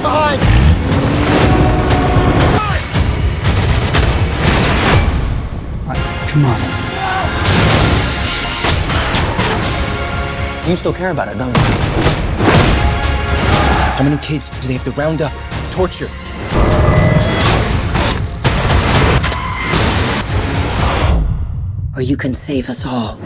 behind! Come on. You still care about it, don't you? How many kids do they have to round up, torture? Or you can save us all.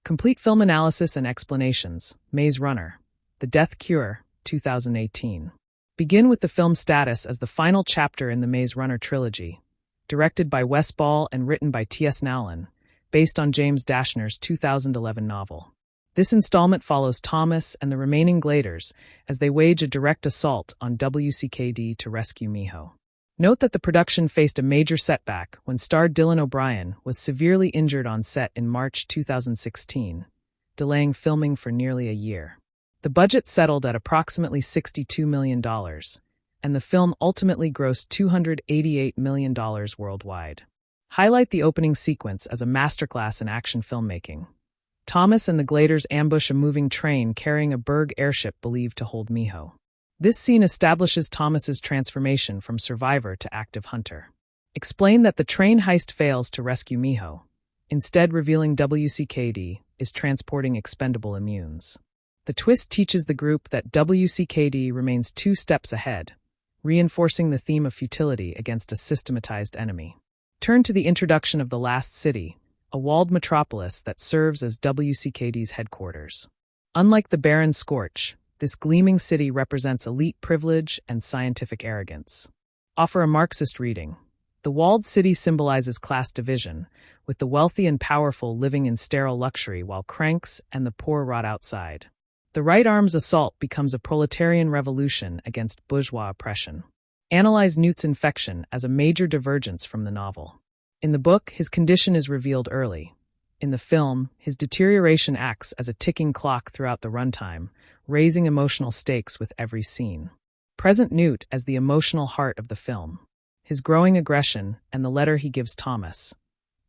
Complete film analysis and explanations. Maze Runner. The Death Cure, 2018. Begin with the film's status as the final chapter in the Maze Runner trilogy, directed by Wes Ball and written by T.S. Nowlin, based on James Dashner's 2011 novel. This installment follows Thomas and the remaining Gladers as they wage a direct assault on WCKD to rescue Miho. Note that the production faced a major setback when star Dylan O'Brien was severely injured on set in March 2016, delaying filming for nearly a year. The budget settled at approximately $62 million, and the film ultimately grossed $288 million worldwide. Highlight the opening sequence as a masterclass in action filmmaking. Thomas and the Gladers ambush a moving train carrying a Berg airship believed to hold Miho. This scene establishes Thomas's transformation from survivor to active hunter. Explain that the train heist fails to rescue Miho, instead revealing WCKD is transporting expendable immunes. The twist teaches the group that WCKD remains 2 steps ahead, reinforcing the theme of futility against a systematized enemy. Turn to the introduction of the Last City, a walled metropolis that serves as WCKD's headquarters. Unlike the barren Scorch, this gleaming city represents elite privilege and scientific arrogance. Offer a Marxist reading. The walled city symbolizes class division, with the wealthy and powerful living in sterile luxury while cranks and the poor rot outside. The right arm's assault becomes a proletarian revolution against bourgeois oppression. Analyze Newt's infection as a major divergence from the novel. In the book, his condition is revealed early. In the film, his deterioration acts as a ticking clock throughout the runtime, raising emotional stakes with every scene. Present Newt as the emotional heart of the film. His growing aggression and the letter he gives Thomas.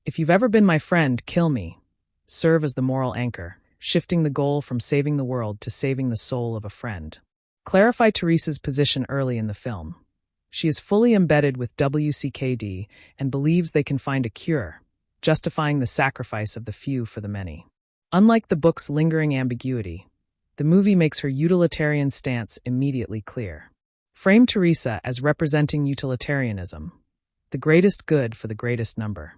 "If you've ever been my friend, kill me," serve as the moral anchor, shifting the goal from saving the world to saving the soul of a friend. Clarify Teresa's position early in the film. She is fully embedded with WCKD and believes they can find a cure, justifying the sacrifice of the few for the many. Unlike the book's lingering ambiguity, the movie makes her utilitarian stance immediately clear. Frame Teresa as representing utilitarianism, the greatest good for the greatest number.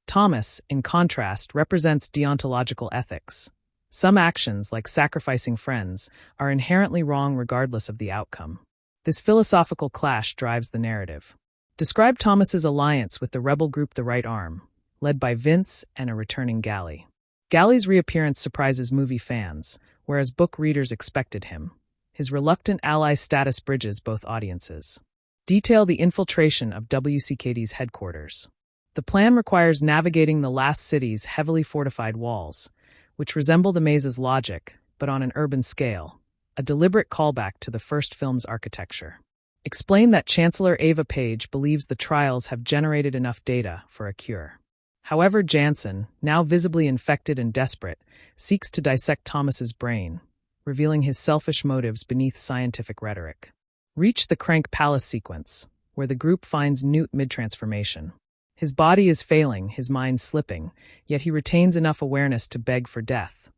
Thomas, in contrast, represents deontological ethics. Some actions, like sacrificing friends, are inherently wrong regardless of the outcome. This philosophical clash drives the narrative. Describe Thomas's alliance with the rebel group The Right Arm, led by Vince and a returning Gally. Gally's reappearance surprises movie fans, whereas book readers expected him. His reluctant ally status bridges both audiences. Detail the infiltration of WCKD's headquarters. The plan requires navigating the last city's heavily fortified walls, which resemble the maze's logic, but on an urban scale, a deliberate callback to the first film's architecture. Explain that Chancellor Ava Page believes the trials have generated enough data for a cure. However, Jansen, now visibly infected and desperate, seeks to dissect Thomas's brain, revealing his selfish motives beneath scientific rhetoric. Reach the Crank Palace sequence, where the group finds Newt mid-transformation. His body is failing, his mind slipping, yet he retains enough awareness to beg for death.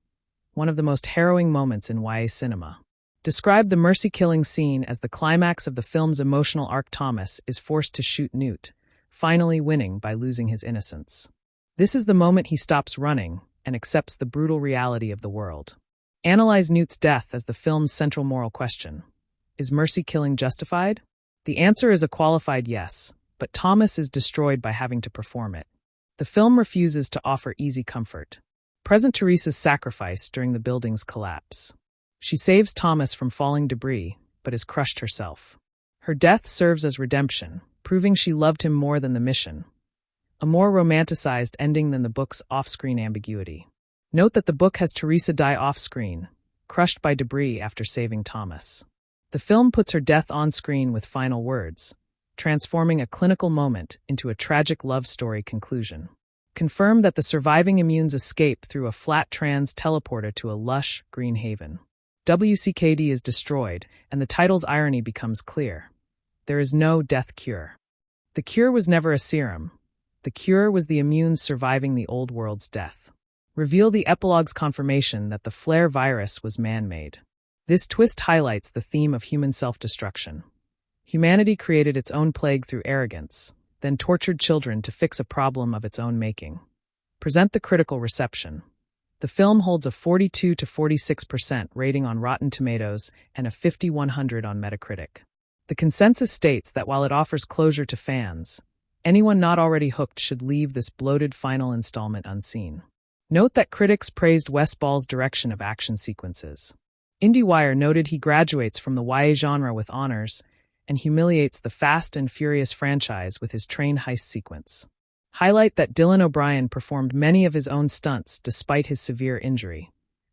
One of the most harrowing moments in YA cinema. Describe the mercy-killing scene as the climax of the film's emotional arc. Thomas is forced to shoot Newt, finally winning by losing his innocence. This is the moment he stops running and accepts the brutal reality of the world. Analyze Newt's death as the film's central moral question. Is mercy-killing justified? The answer is a qualified yes, but Thomas is destroyed by having to perform it. The film refuses to offer easy comfort. Present Teresa's sacrifice during the building's collapse. She saves Thomas from falling debris, but is crushed herself. Her death serves as redemption, proving she loved him more than the mission. A more romanticized ending than the book's off-screen ambiguity. Note that the book has Teresa die off-screen, crushed by debris after saving Thomas. The film puts her death on-screen with final words, transforming a clinical moment into a tragic love story conclusion. Confirm that the surviving immunes escape through a flat trans teleporter to a lush, green haven. WCKD is destroyed, and the title's irony becomes clear. There is no death cure. The cure was never a serum. The cure was the immunes surviving the old world's death. Reveal the epilogue's confirmation that the flare virus was man-made. This twist highlights the theme of human self-destruction. Humanity created its own plague through arrogance, then tortured children to fix a problem of its own making. Present the critical reception. The film holds a 42 to 46% rating on Rotten Tomatoes and a 5100 on Metacritic. The consensus states that while it offers closure to fans, anyone not already hooked should leave this bloated final installment unseen. Note that critics praised Wes Ball's direction of action sequences. IndieWire noted he graduates from the YA genre with honors and humiliates the Fast and Furious franchise with his train heist sequence. Highlight that Dylan O'Brien performed many of his own stunts despite his severe injury,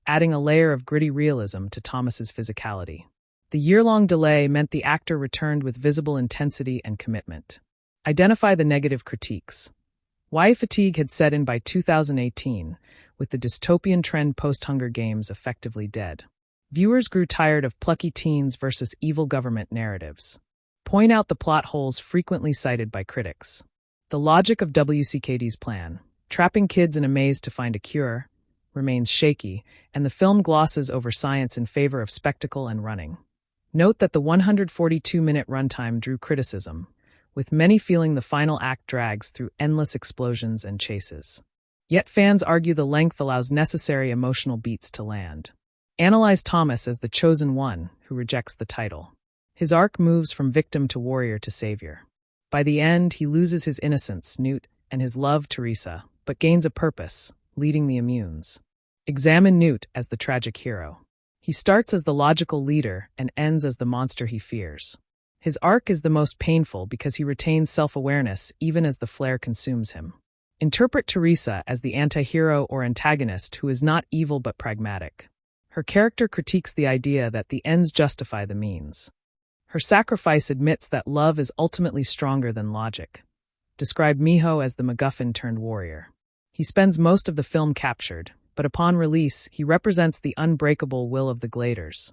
adding a layer of gritty realism to Thomas's physicality. The year-long delay meant the actor returned with visible intensity and commitment. Identify the negative critiques. YA fatigue had set in by 2018, with the dystopian trend post-Hunger Games effectively dead. Viewers grew tired of plucky teens versus evil government narratives. Point out the plot holes frequently cited by critics. The logic of WCKD's plan, trapping kids in a maze to find a cure, remains shaky, and the film glosses over science in favor of spectacle and running. Note that the 142-minute runtime drew criticism, with many feeling the final act drags through endless explosions and chases. Yet fans argue the length allows necessary emotional beats to land. Analyze Thomas as the chosen one who rejects the title. His arc moves from victim to warrior to savior. By the end, he loses his innocence, Newt, and his love, Teresa, but gains a purpose, leading the immunes. Examine Newt as the tragic hero. He starts as the logical leader and ends as the monster he fears. His arc is the most painful because he retains self-awareness even as the flare consumes him. Interpret Teresa as the anti-hero or antagonist who is not evil but pragmatic. Her character critiques the idea that the ends justify the means. Her sacrifice admits that love is ultimately stronger than logic. Describe Miho as the MacGuffin-turned-warrior. He spends most of the film captured, but upon release, he represents the unbreakable will of the Gladers,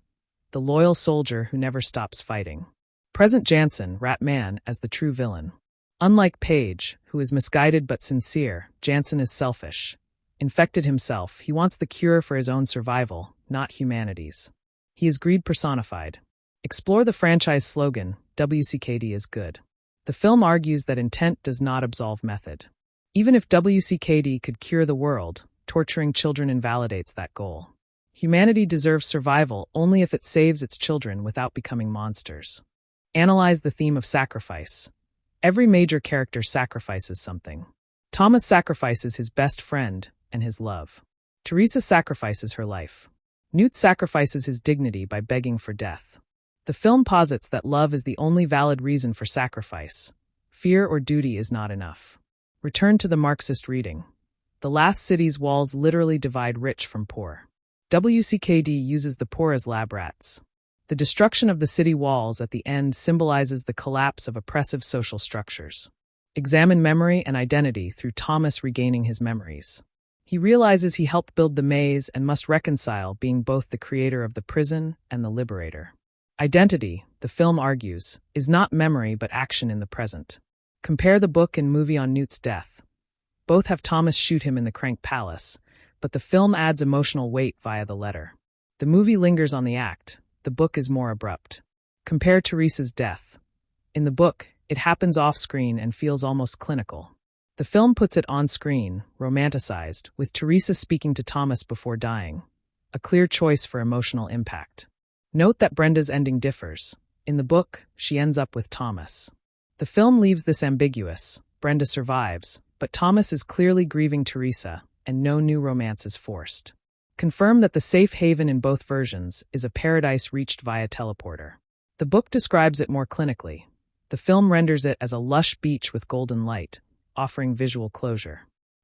the loyal soldier who never stops fighting. Present Jansen, Ratman, as the true villain. Unlike Page, who is misguided but sincere, Jansen is selfish, Infected himself, he wants the cure for his own survival, not humanity's. He is greed personified. Explore the franchise slogan, WCKD is good. The film argues that intent does not absolve method. Even if WCKD could cure the world, torturing children invalidates that goal. Humanity deserves survival only if it saves its children without becoming monsters. Analyze the theme of sacrifice. Every major character sacrifices something. Thomas sacrifices his best friend and his love. Teresa sacrifices her life. Newt sacrifices his dignity by begging for death. The film posits that love is the only valid reason for sacrifice. Fear or duty is not enough. Return to the Marxist reading. The last city's walls literally divide rich from poor. WCKD uses the poor as lab rats. The destruction of the city walls at the end symbolizes the collapse of oppressive social structures. Examine memory and identity through Thomas regaining his memories. He realizes he helped build the maze and must reconcile being both the creator of the prison and the liberator. Identity, the film argues, is not memory but action in the present. Compare the book and movie on Newt's death. Both have Thomas shoot him in the Crank Palace, but the film adds emotional weight via the letter. The movie lingers on the act, the book is more abrupt. Compare Teresa's death. In the book, it happens off-screen and feels almost clinical. The film puts it on-screen, romanticized, with Teresa speaking to Thomas before dying. A clear choice for emotional impact. Note that Brenda's ending differs. In the book, she ends up with Thomas. The film leaves this ambiguous. Brenda survives, but Thomas is clearly grieving Teresa, and no new romance is forced. Confirm that the safe haven in both versions is a paradise reached via teleporter. The book describes it more clinically. The film renders it as a lush beach with golden light, offering visual closure.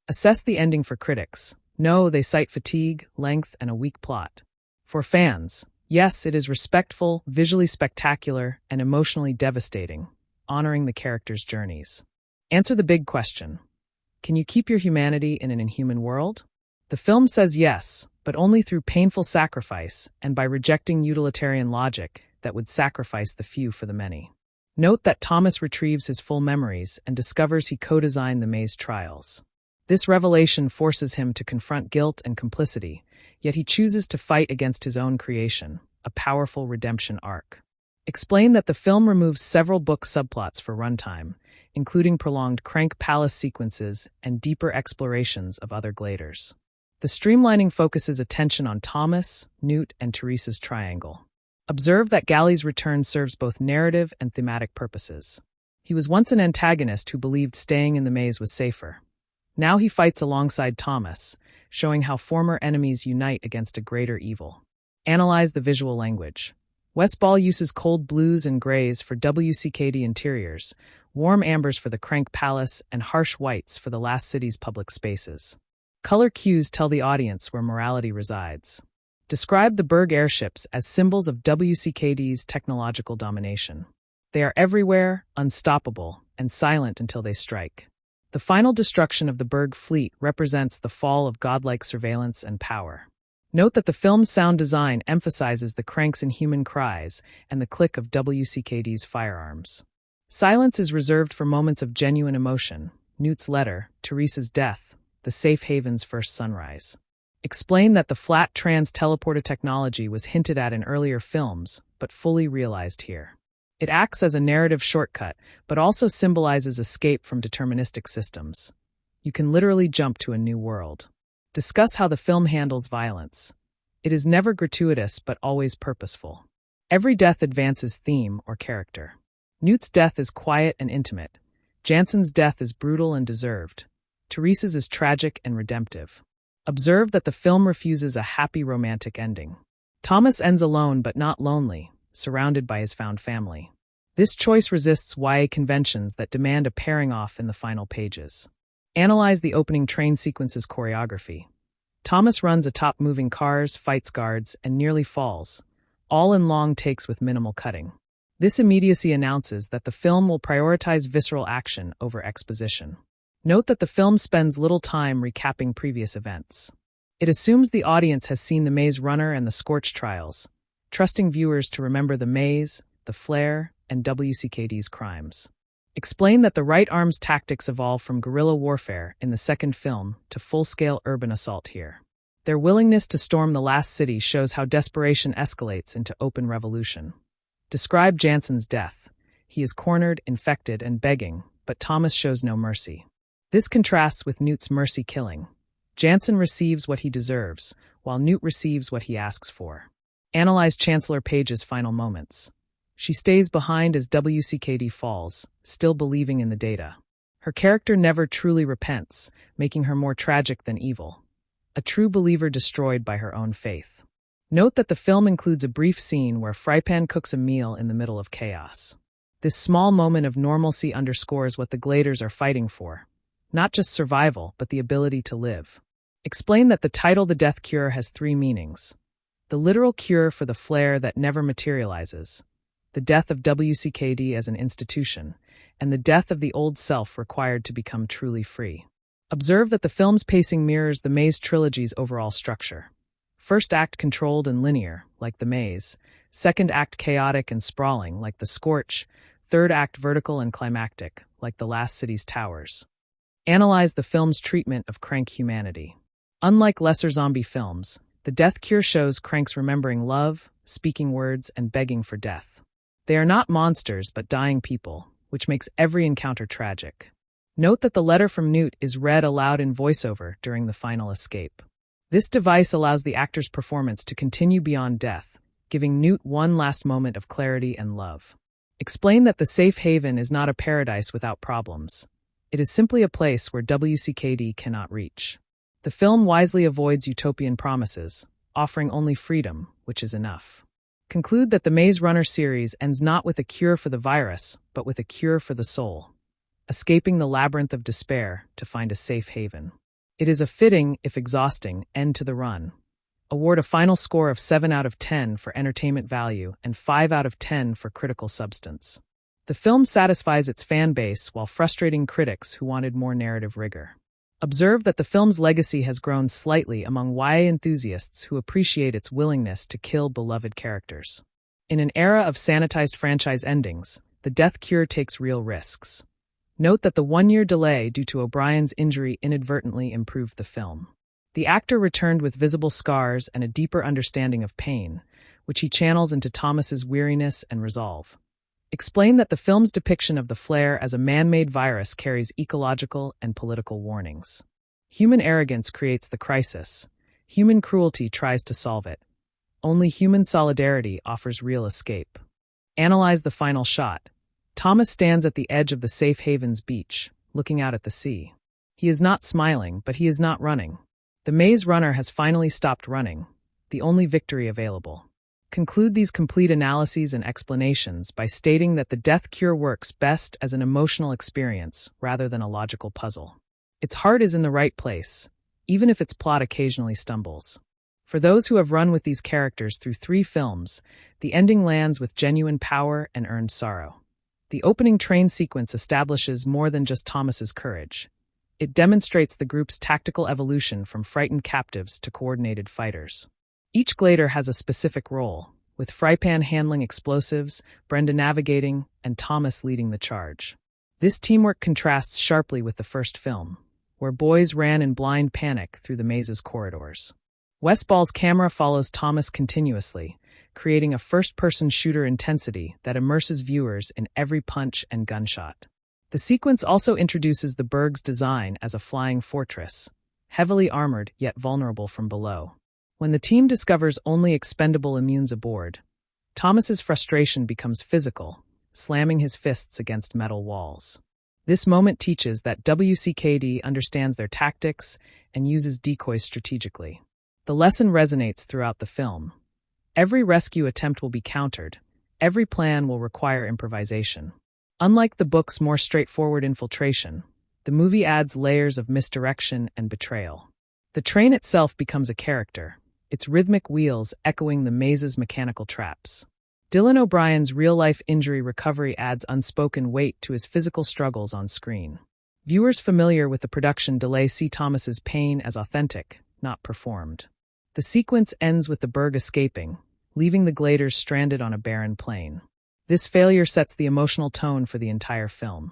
Assess the ending for critics. No, they cite fatigue, length, and a weak plot. For fans, yes, it is respectful, visually spectacular, and emotionally devastating, honoring the characters' journeys. Answer the big question. Can you keep your humanity in an inhuman world? The film says yes, but only through painful sacrifice and by rejecting utilitarian logic that would sacrifice the few for the many. Note that Thomas retrieves his full memories and discovers he co-designed the maze trials. This revelation forces him to confront guilt and complicity, yet he chooses to fight against his own creation, a powerful redemption arc. Explain that the film removes several book subplots for runtime, including prolonged Crank Palace sequences and deeper explorations of other gladers. The streamlining focuses attention on Thomas, Newt, and Teresa's triangle. Observe that Gally's return serves both narrative and thematic purposes. He was once an antagonist who believed staying in the maze was safer. Now he fights alongside Thomas, showing how former enemies unite against a greater evil. Analyze the visual language. Westball uses cold blues and grays for WCKD interiors, warm ambers for the Crank Palace, and harsh whites for the last city's public spaces. Color cues tell the audience where morality resides. Describe the Berg airships as symbols of WCKD's technological domination. They are everywhere, unstoppable, and silent until they strike. The final destruction of the Berg fleet represents the fall of godlike surveillance and power. Note that the film's sound design emphasizes the cranks and human cries and the click of WCKD's firearms. Silence is reserved for moments of genuine emotion, Newt's letter, Teresa's death, the safe haven's first sunrise. Explain that the flat trans-teleporter technology was hinted at in earlier films, but fully realized here. It acts as a narrative shortcut, but also symbolizes escape from deterministic systems. You can literally jump to a new world. Discuss how the film handles violence. It is never gratuitous, but always purposeful. Every death advances theme or character. Newt's death is quiet and intimate. Jansen's death is brutal and deserved. Teresa's is tragic and redemptive. Observe that the film refuses a happy romantic ending. Thomas ends alone but not lonely, surrounded by his found family. This choice resists YA conventions that demand a pairing off in the final pages. Analyze the opening train sequence's choreography. Thomas runs atop moving cars, fights guards, and nearly falls, all in long takes with minimal cutting. This immediacy announces that the film will prioritize visceral action over exposition. Note that the film spends little time recapping previous events. It assumes the audience has seen the Maze Runner and the Scorch trials, trusting viewers to remember the maze, the flare, and WCKD's crimes. Explain that the right arm's tactics evolve from guerrilla warfare in the second film to full-scale urban assault here. Their willingness to storm the last city shows how desperation escalates into open revolution. Describe Jansen's death. He is cornered, infected, and begging, but Thomas shows no mercy. This contrasts with Newt's mercy killing. Jansen receives what he deserves, while Newt receives what he asks for. Analyze Chancellor Page's final moments. She stays behind as WCKD falls, still believing in the data. Her character never truly repents, making her more tragic than evil. A true believer destroyed by her own faith. Note that the film includes a brief scene where Frypan cooks a meal in the middle of chaos. This small moment of normalcy underscores what the Gladers are fighting for. Not just survival, but the ability to live. Explain that the title The Death Cure has three meanings. The literal cure for the flare that never materializes, the death of WCKD as an institution, and the death of the old self required to become truly free. Observe that the film's pacing mirrors the Maze trilogy's overall structure. First act controlled and linear, like The Maze. Second act chaotic and sprawling, like The Scorch. Third act vertical and climactic, like The Last City's Towers. Analyze the film's treatment of crank humanity. Unlike lesser zombie films, The Death Cure shows cranks remembering love, speaking words, and begging for death. They are not monsters, but dying people, which makes every encounter tragic. Note that the letter from Newt is read aloud in voiceover during the final escape. This device allows the actor's performance to continue beyond death, giving Newt one last moment of clarity and love. Explain that the safe haven is not a paradise without problems. It is simply a place where WCKD cannot reach. The film wisely avoids utopian promises, offering only freedom, which is enough. Conclude that the Maze Runner series ends not with a cure for the virus, but with a cure for the soul, escaping the labyrinth of despair to find a safe haven. It is a fitting, if exhausting, end to the run. Award a final score of 7 out of 10 for entertainment value and 5 out of 10 for critical substance. The film satisfies its fan base while frustrating critics who wanted more narrative rigor. Observe that the film's legacy has grown slightly among YA enthusiasts who appreciate its willingness to kill beloved characters. In an era of sanitized franchise endings, The Death Cure takes real risks. Note that the 1-year delay due to O'Brien's injury inadvertently improved the film. The actor returned with visible scars and a deeper understanding of pain, which he channels into Thomas's weariness and resolve. Explain that the film's depiction of the flare as a man-made virus carries ecological and political warnings. Human arrogance creates the crisis. Human cruelty tries to solve it. Only human solidarity offers real escape. Analyze the final shot. Thomas stands at the edge of the safe haven's beach, looking out at the sea. He is not smiling, but he is not running. The Maze Runner has finally stopped running, the only victory available. Conclude these complete analyses and explanations by stating that The Death Cure works best as an emotional experience rather than a logical puzzle. Its heart is in the right place, even if its plot occasionally stumbles. For those who have run with these characters through 3 films, the ending lands with genuine power and earned sorrow. The opening train sequence establishes more than just Thomas's courage. It demonstrates the group's tactical evolution from frightened captives to coordinated fighters. Each Glader has a specific role, with Frypan handling explosives, Brenda navigating, and Thomas leading the charge. This teamwork contrasts sharply with the first film, where boys ran in blind panic through the maze's corridors. Westball's camera follows Thomas continuously, creating a first-person shooter intensity that immerses viewers in every punch and gunshot. The sequence also introduces the Berg's design as a flying fortress, heavily armored yet vulnerable from below. When the team discovers only expendable immunes aboard, Thomas's frustration becomes physical, slamming his fists against metal walls. This moment teaches that WCKD understands their tactics and uses decoys strategically. The lesson resonates throughout the film. Every rescue attempt will be countered. Every plan will require improvisation. Unlike the book's more straightforward infiltration, the movie adds layers of misdirection and betrayal. The train itself becomes a character, its rhythmic wheels echoing the maze's mechanical traps. Dylan O'Brien's real-life injury recovery adds unspoken weight to his physical struggles on screen. Viewers familiar with the production delay see Thomas's pain as authentic, not performed. The sequence ends with the Berg escaping, leaving the Gladers stranded on a barren plain. This failure sets the emotional tone for the entire film.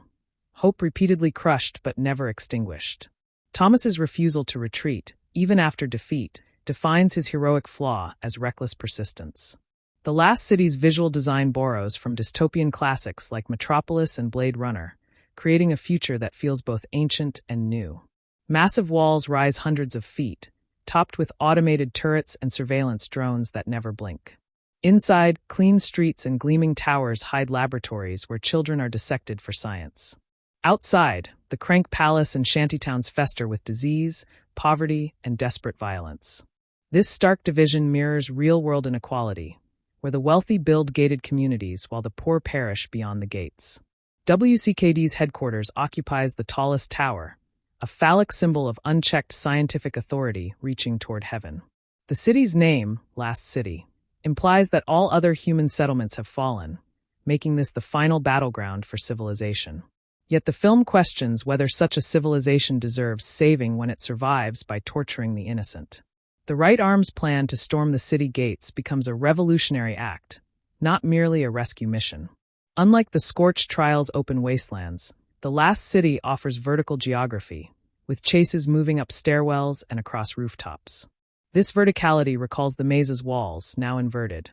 hope repeatedly crushed but never extinguished. Thomas's refusal to retreat, even after defeat, defines his heroic flaw as reckless persistence. The Last City's visual design borrows from dystopian classics like Metropolis and Blade Runner, creating a future that feels both ancient and new. Massive walls rise hundreds of feet, topped with automated turrets and surveillance drones that never blink. Inside, clean streets and gleaming towers hide laboratories where children are dissected for science. Outside, the Crank Palace and shantytowns fester with disease, poverty, and desperate violence. This stark division mirrors real-world inequality, where the wealthy build gated communities while the poor perish beyond the gates. WCKD's headquarters occupies the tallest tower, a phallic symbol of unchecked scientific authority reaching toward heaven. The city's name, Last City, implies that all other human settlements have fallen, making this the final battleground for civilization. Yet the film questions whether such a civilization deserves saving when it survives by torturing the innocent. The Right Arm's plan to storm the city gates becomes a revolutionary act, not merely a rescue mission. Unlike the scorched Trials open wastelands, the Last City offers vertical geography, with chases moving up stairwells and across rooftops. This verticality recalls the maze's walls, now inverted.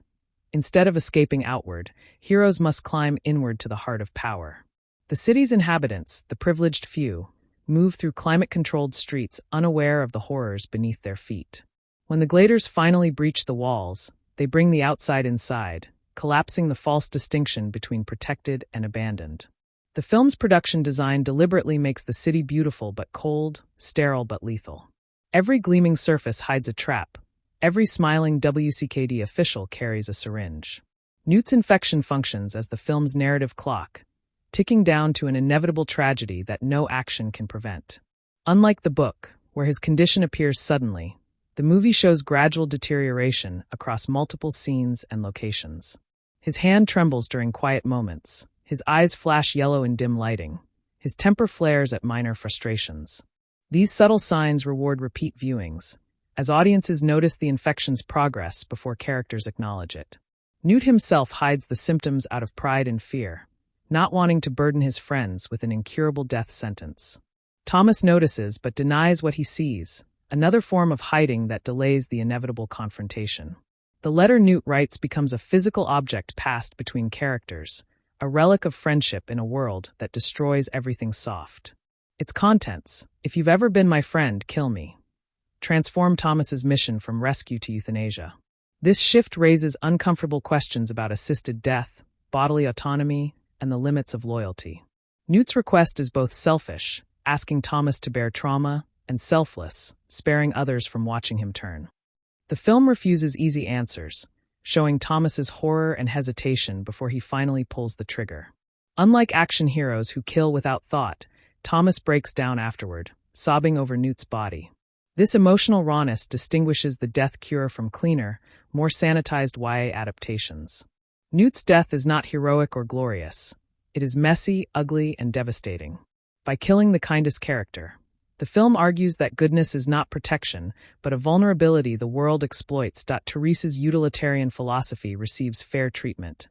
Instead of escaping outward, heroes must climb inward to the heart of power. The city's inhabitants, the privileged few, move through climate-controlled streets unaware of the horrors beneath their feet. When the Gladers finally breach the walls, they bring the outside inside, collapsing the false distinction between protected and abandoned. The film's production design deliberately makes the city beautiful but cold, sterile but lethal. Every gleaming surface hides a trap. Every smiling WCKD official carries a syringe. Newt's infection functions as the film's narrative clock, ticking down to an inevitable tragedy that no action can prevent. Unlike the book, where his condition appears suddenly, the movie shows gradual deterioration across multiple scenes and locations. His hand trembles during quiet moments. His eyes flash yellow in dim lighting. His temper flares at minor frustrations. These subtle signs reward repeat viewings, as audiences notice the infection's progress before characters acknowledge it. Newt himself hides the symptoms out of pride and fear, not wanting to burden his friends with an incurable death sentence. Thomas notices but denies what he sees, another form of hiding that delays the inevitable confrontation. The letter Newt writes becomes a physical object passed between characters, a relic of friendship in a world that destroys everything soft. Its contents, "If you've ever been my friend, kill me," transform Thomas's mission from rescue to euthanasia. This shift raises uncomfortable questions about assisted death, bodily autonomy, and the limits of loyalty. Newt's request is both selfish, asking Thomas to bear trauma, and selfless, sparing others from watching him turn. The film refuses easy answers, showing Thomas's horror and hesitation before he finally pulls the trigger. Unlike action heroes who kill without thought, Thomas breaks down afterward, sobbing over Newt's body. This emotional rawness distinguishes the death cure from cleaner, more sanitized YA adaptations. Newt's death is not heroic or glorious. It is messy, ugly, and devastating. By killing the kindest character, the film argues that goodness is not protection, but a vulnerability the world exploits. Teresa's utilitarian philosophy receives fair treatment,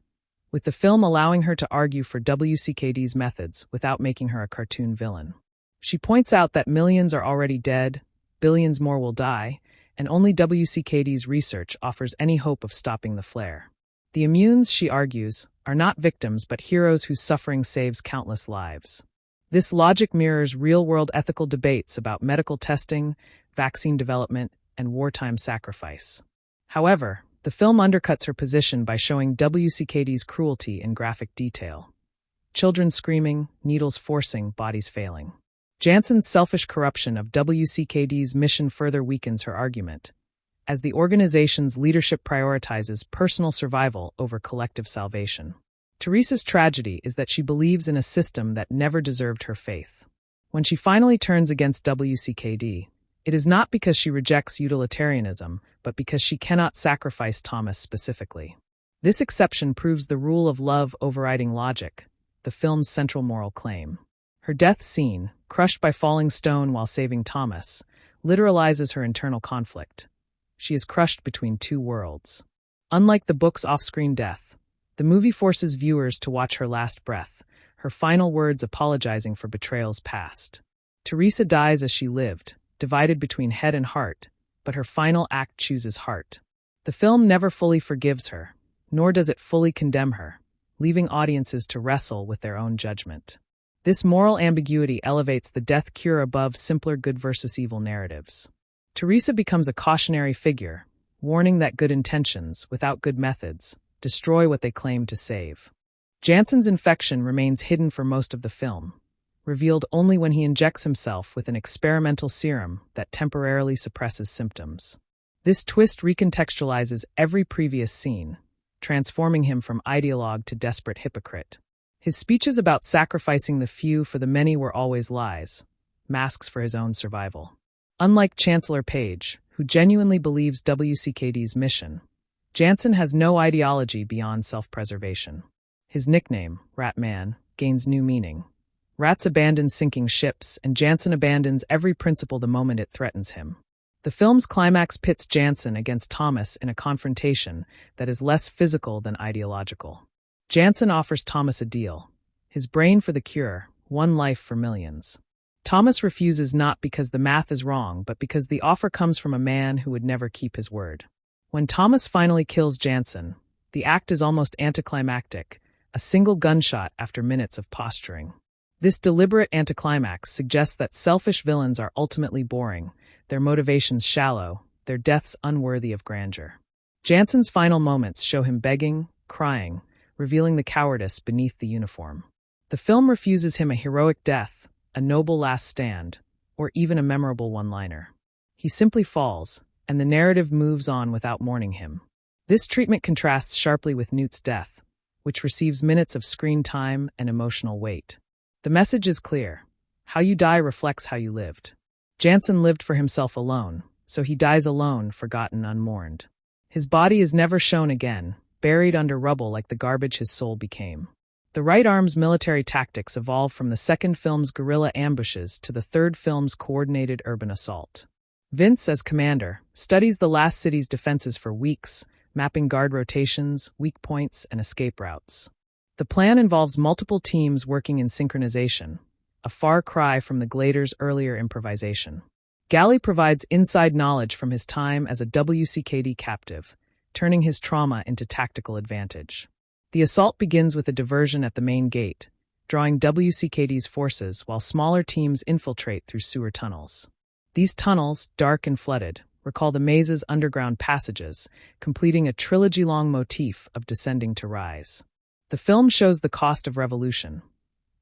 with the film allowing her to argue for WCKD's methods without making her a cartoon villain. She points out that millions are already dead, billions more will die, and only WCKD's research offers any hope of stopping the flare. The immunes, she argues, are not victims but heroes whose suffering saves countless lives. This logic mirrors real-world ethical debates about medical testing, vaccine development, and wartime sacrifice. However, the film undercuts her position by showing WCKD's cruelty in graphic detail. Children screaming, needles forcing, bodies failing. Jansen's selfish corruption of WCKD's mission further weakens her argument, as the organization's leadership prioritizes personal survival over collective salvation. Teresa's tragedy is that she believes in a system that never deserved her faith. When she finally turns against WCKD, it is not because she rejects utilitarianism, but because she cannot sacrifice Thomas specifically. This exception proves the rule of love overriding logic, the film's central moral claim. Her death scene, crushed by falling stone while saving Thomas, literalizes her internal conflict. She is crushed between two worlds. Unlike the book's off-screen death, the movie forces viewers to watch her last breath, her her final words apologizing for betrayals past. Teresa dies as she lived, divided between head and heart, but her final act chooses heart. The film never fully forgives her, nor does it fully condemn her, leaving audiences to wrestle with their own judgment. This moral ambiguity elevates the death cure above simpler good versus evil narratives. Teresa becomes a cautionary figure, warning that good intentions, without good methods, destroy what they claim to save. Jansen's infection remains hidden for most of the film, revealed only when he injects himself with an experimental serum that temporarily suppresses symptoms. This twist recontextualizes every previous scene, transforming him from ideologue to desperate hypocrite. His speeches about sacrificing the few for the many were always lies, masks for his own survival. Unlike Chancellor Page, who genuinely believes WCKD's mission, Jansen has no ideology beyond self-preservation. His nickname, Rat Man, gains new meaning. Rats abandon sinking ships, and Jansen abandons every principle the moment it threatens him. The film's climax pits Jansen against Thomas in a confrontation that is less physical than ideological. Jansen offers Thomas a deal: his brain for the cure, one life for millions. Thomas refuses not because the math is wrong, but because the offer comes from a man who would never keep his word. When Thomas finally kills Jansen, the act is almost anticlimactic, a single gunshot after minutes of posturing. This deliberate anticlimax suggests that selfish villains are ultimately boring, their motivations shallow, their deaths unworthy of grandeur. Jansen's final moments show him begging, crying, revealing the cowardice beneath the uniform. The film refuses him a heroic death, a noble last stand, or even a memorable one-liner. He simply falls, and the narrative moves on without mourning him. This treatment contrasts sharply with Newt's death, which receives minutes of screen time and emotional weight. The message is clear: how you die reflects how you lived. Jansen lived for himself alone, so he dies alone, forgotten, unmourned. His body is never shown again, buried under rubble like the garbage his soul became. The right arm's military tactics evolve from the second film's guerrilla ambushes to the third film's coordinated urban assault. Vince, as commander, studies the last city's defenses for weeks, mapping guard rotations, weak points, and escape routes. The plan involves multiple teams working in synchronization, a far cry from the Glader's earlier improvisation. Galley provides inside knowledge from his time as a WCKD captive, turning his trauma into tactical advantage. The assault begins with a diversion at the main gate, drawing WCKD's forces while smaller teams infiltrate through sewer tunnels. These tunnels, dark and flooded, recall the maze's underground passages, completing a trilogy-long motif of descending to rise. The film shows the cost of revolution.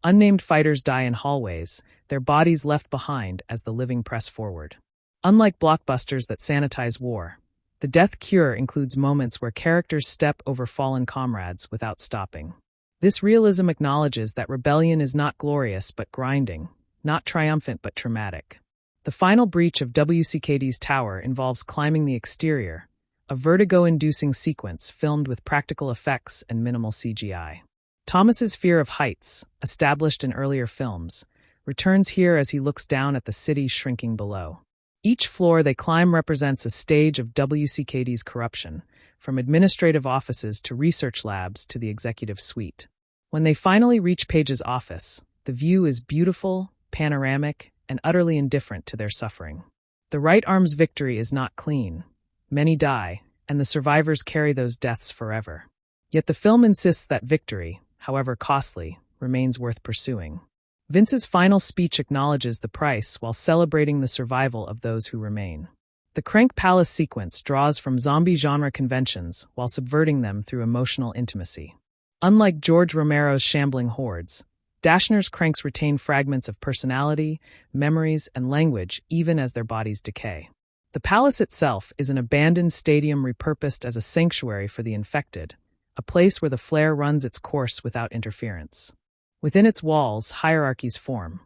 Unnamed fighters die in hallways, their bodies left behind as the living press forward. Unlike blockbusters that sanitize war, the death cure includes moments where characters step over fallen comrades without stopping. This realism acknowledges that rebellion is not glorious but grinding, not triumphant but traumatic. The final breach of WCKD's tower involves climbing the exterior, a vertigo-inducing sequence filmed with practical effects and minimal CGI. Thomas's fear of heights, established in earlier films, returns here as he looks down at the city shrinking below. Each floor they climb represents a stage of WCKD's corruption, from administrative offices to research labs to the executive suite. When they finally reach Page's office, the view is beautiful, panoramic, and utterly indifferent to their suffering. The right arm's victory is not clean. Many die, and the survivors carry those deaths forever. Yet the film insists that victory, however costly, remains worth pursuing. Vince's final speech acknowledges the price while celebrating the survival of those who remain. The Crank Palace sequence draws from zombie genre conventions while subverting them through emotional intimacy. Unlike George Romero's shambling hordes, Dashner's cranks retain fragments of personality, memories, and language even as their bodies decay. The palace itself is an abandoned stadium repurposed as a sanctuary for the infected, a place where the flare runs its course without interference. Within its walls, hierarchies form.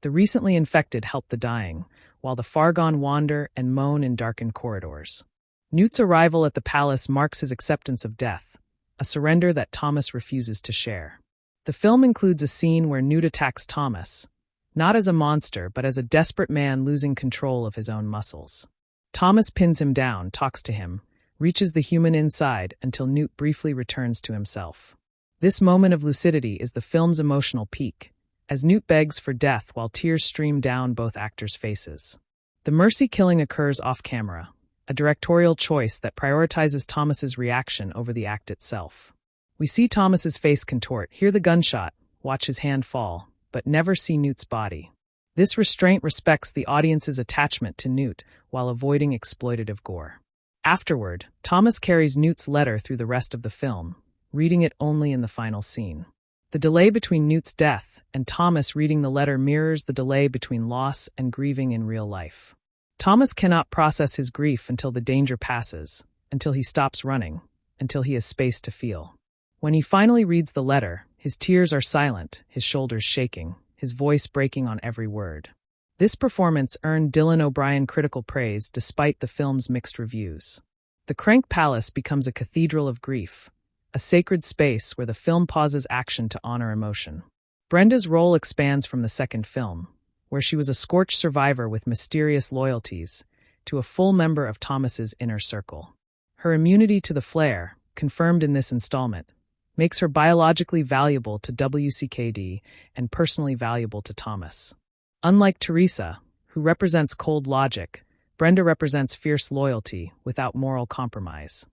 The recently infected help the dying, while the far gone wander and moan in darkened corridors. Newt's arrival at the palace marks his acceptance of death, a surrender that Thomas refuses to share. The film includes a scene where Newt attacks Thomas, not as a monster but as a desperate man losing control of his own muscles. Thomas pins him down, talks to him, reaches the human inside until Newt briefly returns to himself. This moment of lucidity is the film's emotional peak, as Newt begs for death while tears stream down both actors' faces. The mercy killing occurs off-camera, a directorial choice that prioritizes Thomas's reaction over the act itself. We see Thomas's face contort, hear the gunshot, watch his hand fall, but never see Newt's body. This restraint respects the audience's attachment to Newt while avoiding exploitative gore. Afterward, Thomas carries Newt's letter through the rest of the film, reading it only in the final scene. The delay between Newt's death and Thomas reading the letter mirrors the delay between loss and grieving in real life. Thomas cannot process his grief until the danger passes, until he stops running, until he has space to feel. When he finally reads the letter, his tears are silent, his shoulders shaking, his voice breaking on every word. This performance earned Dylan O'Brien critical praise despite the film's mixed reviews. The Crank Palace becomes a cathedral of grief, a sacred space where the film pauses action to honor emotion. Brenda's role expands from the second film, where she was a scorched survivor with mysterious loyalties, to a full member of Thomas's inner circle. Her immunity to the flare, confirmed in this installment, makes her biologically valuable to WCKD and personally valuable to Thomas. Unlike Teresa, who represents cold logic, Brenda represents fierce loyalty without moral compromise.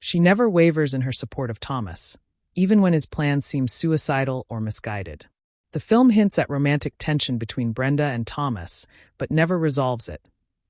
She never wavers in her support of Thomas, even when his plans seem suicidal or misguided. The film hints at romantic tension between Brenda and Thomas, but never resolves it,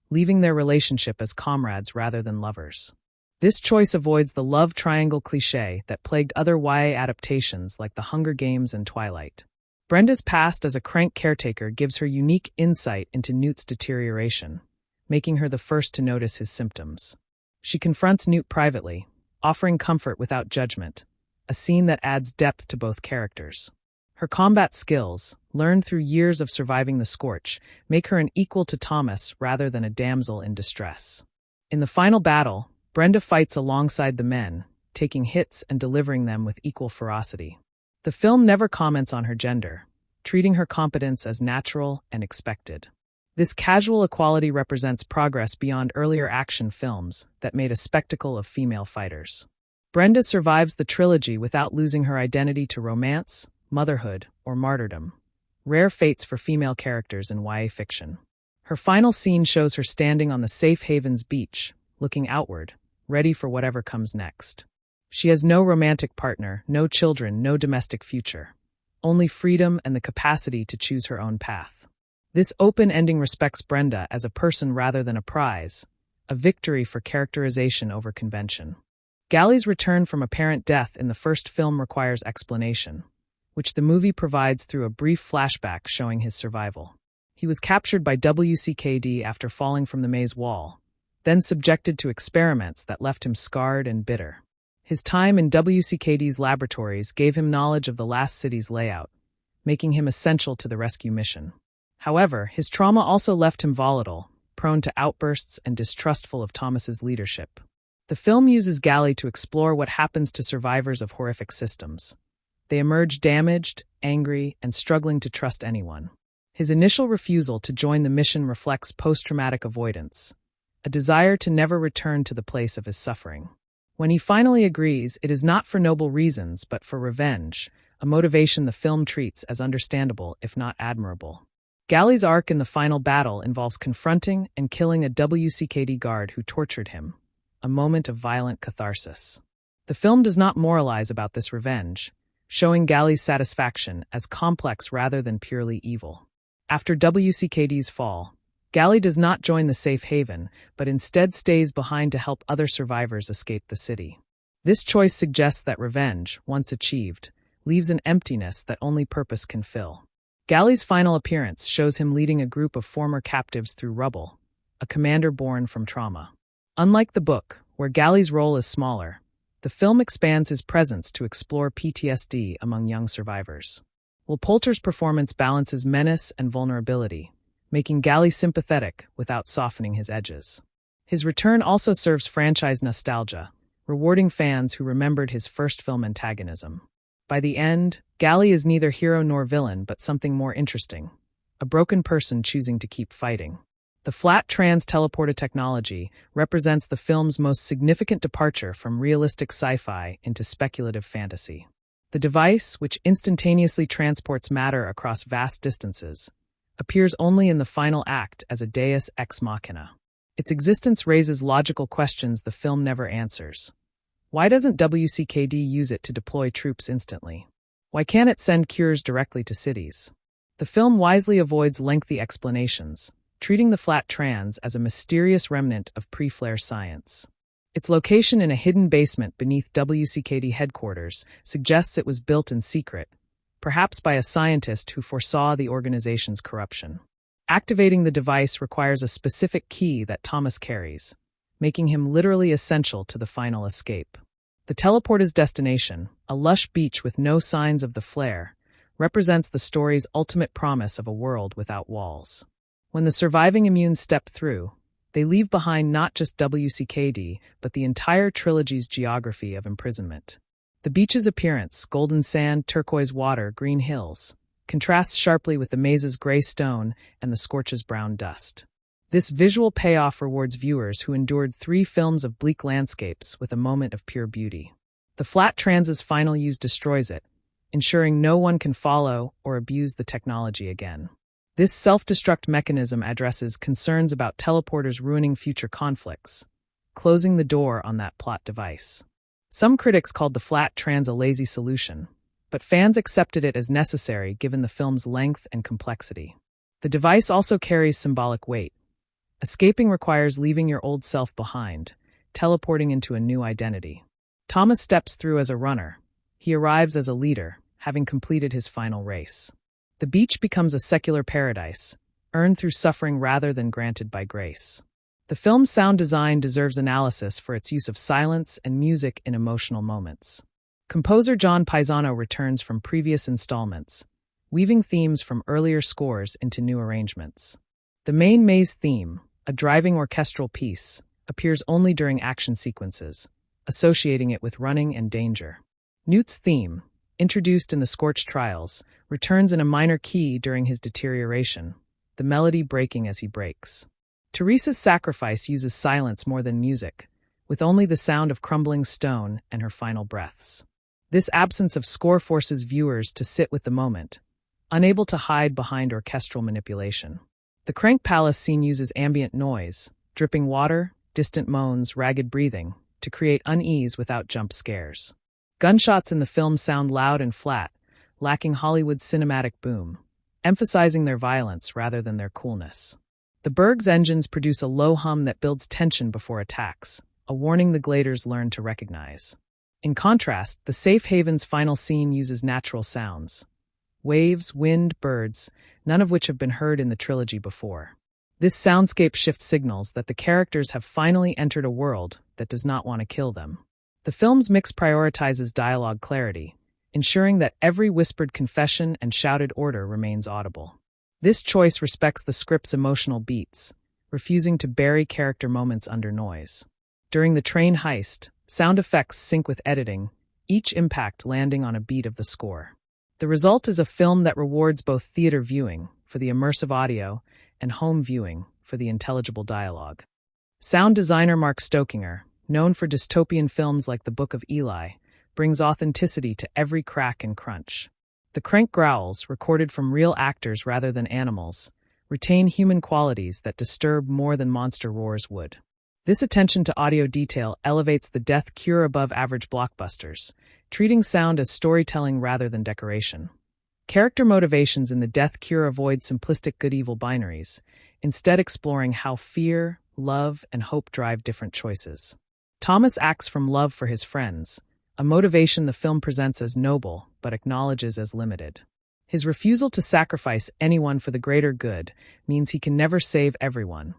leaving their relationship as comrades rather than lovers. This choice avoids the love triangle cliché that plagued other YA adaptations like The Hunger Games and Twilight. Brenda's past as a crank caretaker gives her unique insight into Newt's deterioration, making her the first to notice his symptoms. She confronts Newt privately, offering comfort without judgment, a scene that adds depth to both characters. Her combat skills, learned through years of surviving the scorch, make her an equal to Thomas rather than a damsel in distress. In the final battle, Brenda fights alongside the men, taking hits and delivering them with equal ferocity. The film never comments on her gender, treating her competence as natural and expected. This casual equality represents progress beyond earlier action films that made a spectacle of female fighters. Brenda survives the trilogy without losing her identity to romance, motherhood, or martyrdom, rare fates for female characters in YA fiction. Her final scene shows her standing on the safe haven's beach, looking outward, ready for whatever comes next. She has no romantic partner, no children, no domestic future, only freedom and the capacity to choose her own path. This open ending respects Brenda as a person rather than a prize, a victory for characterization over convention. Gally's return from apparent death in the first film requires explanation, which the movie provides through a brief flashback showing his survival. He was captured by WCKD after falling from the maze wall, then subjected to experiments that left him scarred and bitter. His time in WCKD's laboratories gave him knowledge of the last city's layout, making him essential to the rescue mission. However, his trauma also left him volatile, prone to outbursts and distrustful of Thomas's leadership. The film uses Gally to explore what happens to survivors of horrific systems. They emerge damaged, angry, and struggling to trust anyone. His initial refusal to join the mission reflects post-traumatic avoidance, a desire to never return to the place of his suffering. When he finally agrees, it is not for noble reasons, but for revenge, a motivation the film treats as understandable if not admirable. Gally's arc in the final battle involves confronting and killing a WCKD guard who tortured him, a moment of violent catharsis. The film does not moralize about this revenge, showing Gally's satisfaction as complex rather than purely evil. After WCKD's fall, Gally does not join the safe haven, but instead stays behind to help other survivors escape the city. This choice suggests that revenge, once achieved, leaves an emptiness that only purpose can fill. Gally's final appearance shows him leading a group of former captives through rubble, a commander born from trauma. Unlike the book, where Gally's role is smaller, the film expands his presence to explore PTSD among young survivors. Will Poulter's performance balances menace and vulnerability, making Gally sympathetic without softening his edges. His return also serves franchise nostalgia, rewarding fans who remembered his first film antagonism. By the end, Gally is neither hero nor villain, but something more interesting, a broken person choosing to keep fighting. The flat trans-teleported technology represents the film's most significant departure from realistic sci-fi into speculative fantasy. The device, which instantaneously transports matter across vast distances, appears only in the final act as a deus ex machina. Its existence raises logical questions the film never answers. Why doesn't WCKD use it to deploy troops instantly? Why can't it send cures directly to cities? The film wisely avoids lengthy explanations, treating the flat trans as a mysterious remnant of pre-flare science. Its location in a hidden basement beneath WCKD headquarters suggests it was built in secret, perhaps by a scientist who foresaw the organization's corruption. Activating the device requires a specific key that Thomas carries, making him literally essential to the final escape. The teleporter's destination, a lush beach with no signs of the flare, represents the story's ultimate promise of a world without walls. When the surviving immunes step through, they leave behind not just WCKD, but the entire trilogy's geography of imprisonment. The beach's appearance, golden sand, turquoise water, green hills, contrasts sharply with the maze's gray stone and the scorch's brown dust. This visual payoff rewards viewers who endured 3 films of bleak landscapes with a moment of pure beauty. The flat trans's final use destroys it, ensuring no one can follow or abuse the technology again. This self-destruct mechanism addresses concerns about teleporters ruining future conflicts, closing the door on that plot device. Some critics called the flat trans a lazy solution, but fans accepted it as necessary given the film's length and complexity. The device also carries symbolic weight. Escaping requires leaving your old self behind, teleporting into a new identity. Thomas steps through as a runner. He arrives as a leader, having completed his final race. The beach becomes a secular paradise, earned through suffering rather than granted by grace. The film's sound design deserves analysis for its use of silence and music in emotional moments. Composer John Paisano returns from previous installments, weaving themes from earlier scores into new arrangements. The main maze theme, a driving orchestral piece, appears only during action sequences, associating it with running and danger. Newt's theme, introduced in the Scorched Trials, returns in a minor key during his deterioration, the melody breaking as he breaks. Teresa's sacrifice uses silence more than music, with only the sound of crumbling stone and her final breaths. This absence of score forces viewers to sit with the moment, unable to hide behind orchestral manipulation. The Crank Palace scene uses ambient noise, dripping water, distant moans, ragged breathing, to create unease without jump scares. Gunshots in the film sound loud and flat, lacking Hollywood's cinematic boom, emphasizing their violence rather than their coolness. The Berg's engines produce a low hum that builds tension before attacks, a warning the Gladers learn to recognize. In contrast, the Safe Haven's final scene uses natural sounds. Waves, wind, birds, none of which have been heard in the trilogy before. This soundscape shift signals that the characters have finally entered a world that does not want to kill them. The film's mix prioritizes dialogue clarity, ensuring that every whispered confession and shouted order remains audible. This choice respects the script's emotional beats, refusing to bury character moments under noise. During the train heist, sound effects sync with editing, each impact landing on a beat of the score. The result is a film that rewards both theater viewing, for the immersive audio, and home viewing, for the intelligible dialogue. Sound designer Mark Stokinger, known for dystopian films like The Book of Eli, brings authenticity to every crack and crunch. The crank growls, recorded from real actors rather than animals, retain human qualities that disturb more than monster roars would. This attention to audio detail elevates the death cure above average blockbusters, treating sound as storytelling rather than decoration. Character motivations in the death cure avoid simplistic good-evil binaries, instead exploring how fear, love, and hope drive different choices. Thomas acts from love for his friends, a motivation the film presents as noble but acknowledges as limited. His refusal to sacrifice anyone for the greater good means he can never save everyone,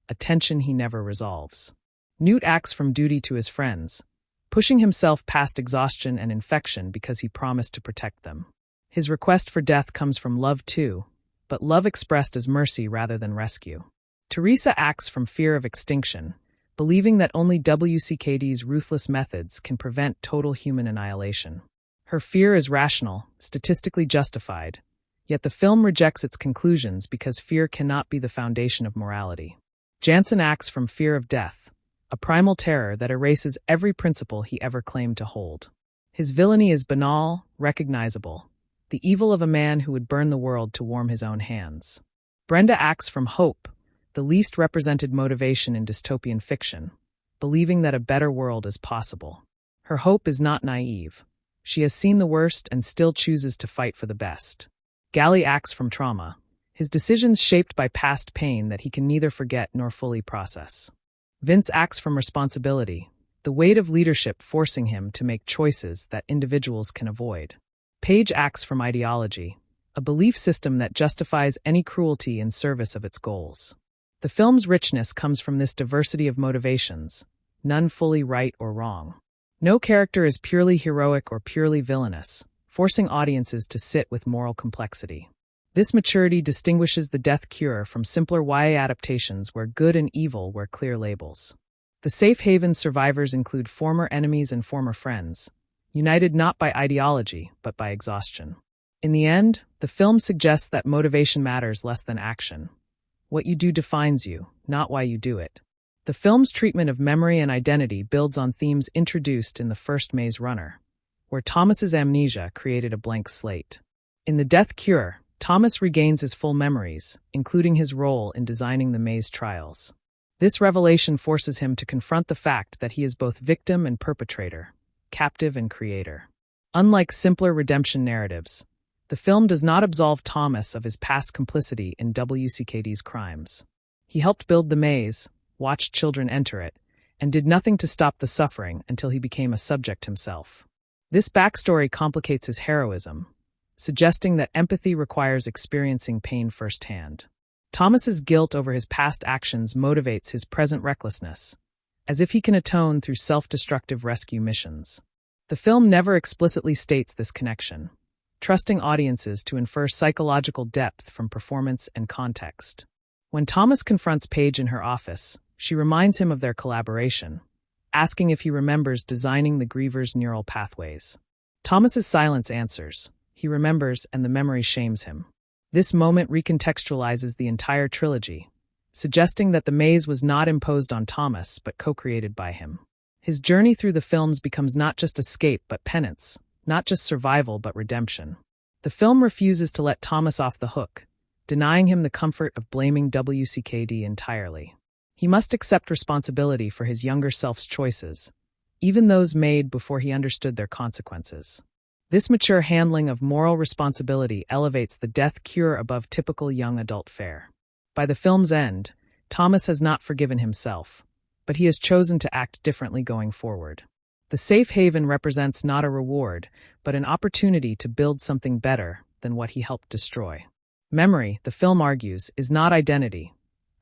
a tension he never resolves. Newt acts from duty to his friends, pushing himself past exhaustion and infection because he promised to protect them. His request for death comes from love too, but love expressed as mercy rather than rescue. Teresa acts from fear of extinction, believing that only WCKD's ruthless methods can prevent total human annihilation. Her fear is rational, statistically justified, yet the film rejects its conclusions because fear cannot be the foundation of morality. Jansen acts from fear of death, a primal terror that erases every principle he ever claimed to hold. His villainy is banal, recognizable, the evil of a man who would burn the world to warm his own hands. Brenda acts from hope, the least represented motivation in dystopian fiction, believing that a better world is possible. Her hope is not naive. She has seen the worst and still chooses to fight for the best. Gally acts from trauma, his decisions shaped by past pain that he can neither forget nor fully process. Vince acts from responsibility, the weight of leadership forcing him to make choices that individuals can avoid. Paige acts from ideology, a belief system that justifies any cruelty in service of its goals. The film's richness comes from this diversity of motivations, none fully right or wrong. No character is purely heroic or purely villainous, forcing audiences to sit with moral complexity. This maturity distinguishes The Death Cure from simpler YA adaptations where good and evil were clear labels. The safe haven survivors include former enemies and former friends, united not by ideology but by exhaustion. In the end, the film suggests that motivation matters less than action. What you do defines you, not why you do it. The film's treatment of memory and identity builds on themes introduced in the first Maze Runner, where Thomas's amnesia created a blank slate. In The Death Cure, Thomas regains his full memories, including his role in designing the maze trials. This revelation forces him to confront the fact that he is both victim and perpetrator, captive and creator. Unlike simpler redemption narratives, the film does not absolve Thomas of his past complicity in WCKD's crimes. He helped build the maze, watched children enter it, and did nothing to stop the suffering until he became a subject himself. This backstory complicates his heroism, suggesting that empathy requires experiencing pain firsthand. Thomas's guilt over his past actions motivates his present recklessness, as if he can atone through self-destructive rescue missions. The film never explicitly states this connection, trusting audiences to infer psychological depth from performance and context. When Thomas confronts Paige in her office, she reminds him of their collaboration, asking if he remembers designing the griever's neural pathways. Thomas's silence answers. He remembers, and the memory shames him. This moment recontextualizes the entire trilogy, suggesting that the maze was not imposed on Thomas but co-created by him. His journey through the films becomes not just escape but penance, not just survival but redemption. The film refuses to let Thomas off the hook, denying him the comfort of blaming WCKD entirely. He must accept responsibility for his younger self's choices, even those made before he understood their consequences. This mature handling of moral responsibility elevates The Death Cure above typical young adult fare. By the film's end, Thomas has not forgiven himself, but he has chosen to act differently going forward. The safe haven represents not a reward, but an opportunity to build something better than what he helped destroy. Memory, the film argues, is not identity.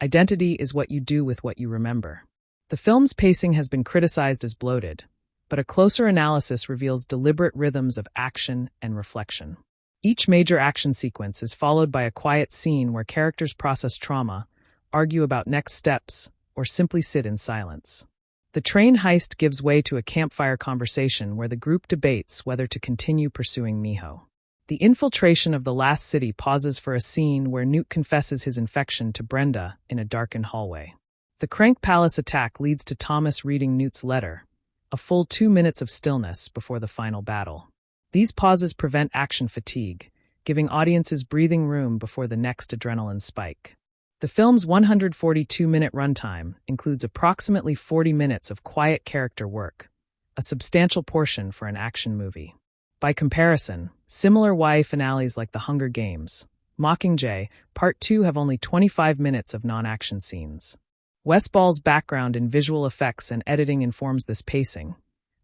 Identity is what you do with what you remember. The film's pacing has been criticized as bloated, but a closer analysis reveals deliberate rhythms of action and reflection. Each major action sequence is followed by a quiet scene where characters process trauma, argue about next steps, or simply sit in silence. The train heist gives way to a campfire conversation where the group debates whether to continue pursuing Miho. The infiltration of the last city pauses for a scene where Newt confesses his infection to Brenda in a darkened hallway. The Crank Palace attack leads to Thomas reading Newt's letter, a full 2 minutes of stillness before the final battle. These pauses prevent action fatigue, giving audiences breathing room before the next adrenaline spike. The film's 142-minute runtime includes approximately 40 minutes of quiet character work, a substantial portion for an action movie. By comparison, similar YA finales like The Hunger Games, Mockingjay, Part 2 have only 25 minutes of non-action scenes. Wes Ball's background in visual effects and editing informs this pacing,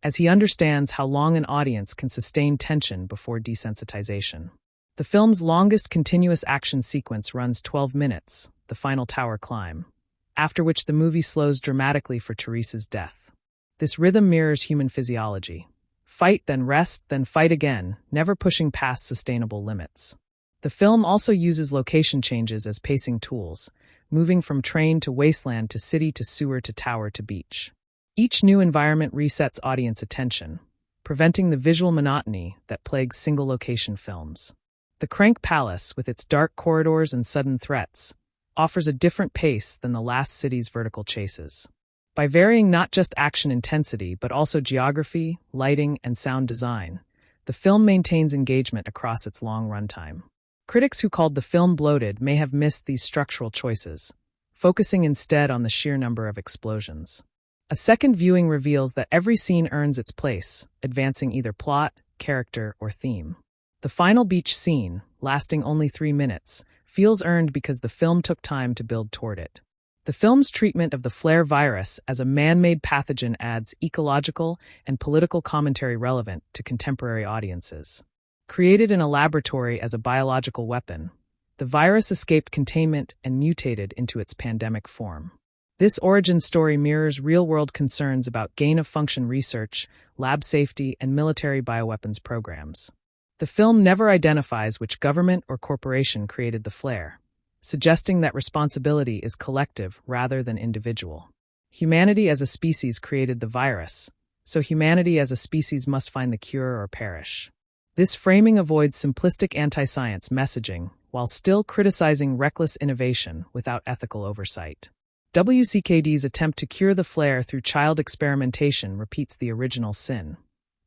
as he understands how long an audience can sustain tension before desensitization. The film's longest continuous action sequence runs 12 minutes, the final tower climb, after which the movie slows dramatically for Teresa's death. This rhythm mirrors human physiology. Fight, then rest, then fight again, never pushing past sustainable limits. The film also uses location changes as pacing tools, moving from train to wasteland to city to sewer to tower to beach. Each new environment resets audience attention, preventing the visual monotony that plagues single-location films. The Crank Palace, with its dark corridors and sudden threats, offers a different pace than the last city's vertical chases. By varying not just action intensity, but also geography, lighting, and sound design, the film maintains engagement across its long runtime. Critics who called the film bloated may have missed these structural choices, focusing instead on the sheer number of explosions. A second viewing reveals that every scene earns its place, advancing either plot, character, or theme. The final beach scene, lasting only 3 minutes, feels earned because the film took time to build toward it. The film's treatment of the flare virus as a man-made pathogen adds ecological and political commentary relevant to contemporary audiences. Created in a laboratory as a biological weapon, the virus escaped containment and mutated into its pandemic form. This origin story mirrors real-world concerns about gain-of-function research, lab safety, and military bioweapons programs. The film never identifies which government or corporation created the flare, suggesting that responsibility is collective rather than individual. Humanity as a species created the virus, so humanity as a species must find the cure or perish. This framing avoids simplistic anti-science messaging while still criticizing reckless innovation without ethical oversight. WCKD's attempt to cure the flare through child experimentation repeats the original sin,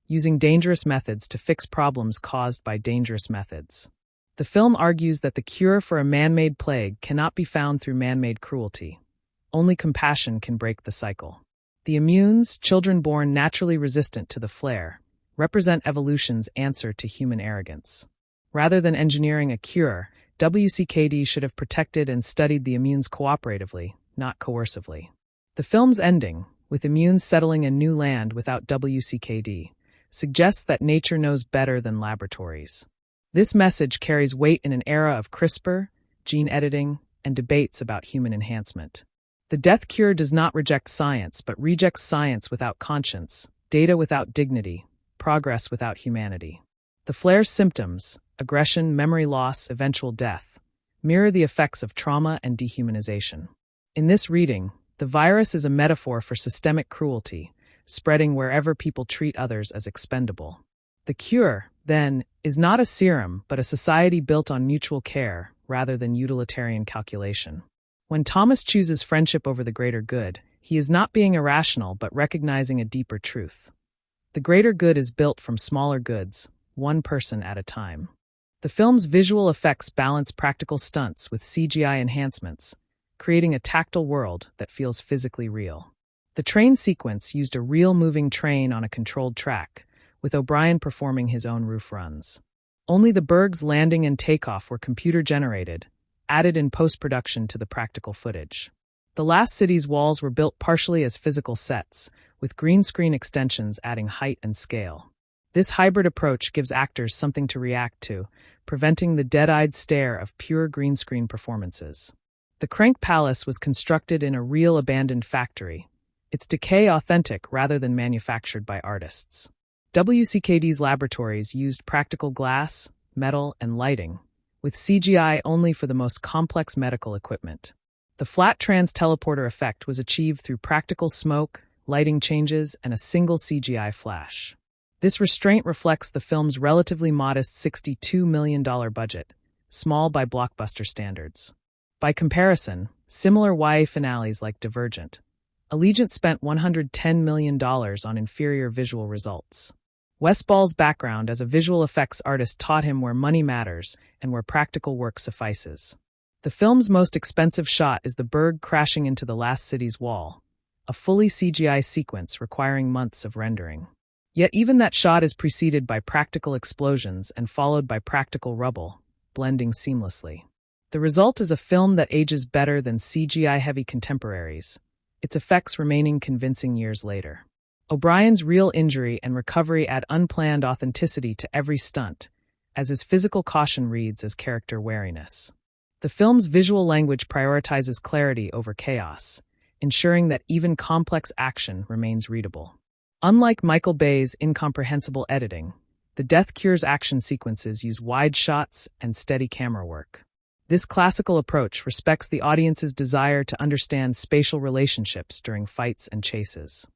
using dangerous methods to fix problems caused by dangerous methods. The film argues that the cure for a man-made plague cannot be found through man-made cruelty. Only compassion can break the cycle. The immunes, children born naturally resistant to the flare, represent evolution's answer to human arrogance. Rather than engineering a cure, WCKD should have protected and studied the immunes cooperatively, not coercively. The film's ending, with immunes settling a new land without WCKD, suggests that nature knows better than laboratories. This message carries weight in an era of CRISPR, gene editing, and debates about human enhancement. The death cure does not reject science, but rejects science without conscience, data without dignity, progress without humanity. The flare's symptoms, aggression, memory loss, eventual death, mirror the effects of trauma and dehumanization. In this reading, the virus is a metaphor for systemic cruelty, spreading wherever people treat others as expendable. The cure, then, is not a serum, but a society built on mutual care rather than utilitarian calculation. When Thomas chooses friendship over the greater good, he is not being irrational but recognizing a deeper truth. The greater good is built from smaller goods, one person at a time. The film's visual effects balance practical stunts with CGI enhancements, creating a tactile world that feels physically real. The train sequence used a real moving train on a controlled track, with O'Brien performing his own roof runs. Only the Berg's landing and takeoff were computer-generated, added in post-production to the practical footage. The last city's walls were built partially as physical sets, with green screen extensions adding height and scale. This hybrid approach gives actors something to react to, preventing the dead-eyed stare of pure green screen performances. The Crank Palace was constructed in a real abandoned factory, its decay authentic rather than manufactured by artists. WCKD's laboratories used practical glass, metal, and lighting, with CGI only for the most complex medical equipment. The flat trans teleporter effect was achieved through practical smoke, lighting changes, and a single CGI flash. This restraint reflects the film's relatively modest $62 million budget, small by blockbuster standards. By comparison, similar YA finales like Divergent, Allegiant spent $110 million on inferior visual results. Wes Ball's background as a visual effects artist taught him where money matters and where practical work suffices. The film's most expensive shot is the Berg crashing into the last city's wall, a fully CGI sequence requiring months of rendering. Yet even that shot is preceded by practical explosions and followed by practical rubble, blending seamlessly. The result is a film that ages better than CGI-heavy contemporaries, its effects remaining convincing years later. O'Brien's real injury and recovery add unplanned authenticity to every stunt, as his physical caution reads as character wariness. The film's visual language prioritizes clarity over chaos, ensuring that even complex action remains readable. Unlike Michael Bay's incomprehensible editing, the Death Cure's action sequences use wide shots and steady camera work. This classical approach respects the audience's desire to understand spatial relationships during fights and chases.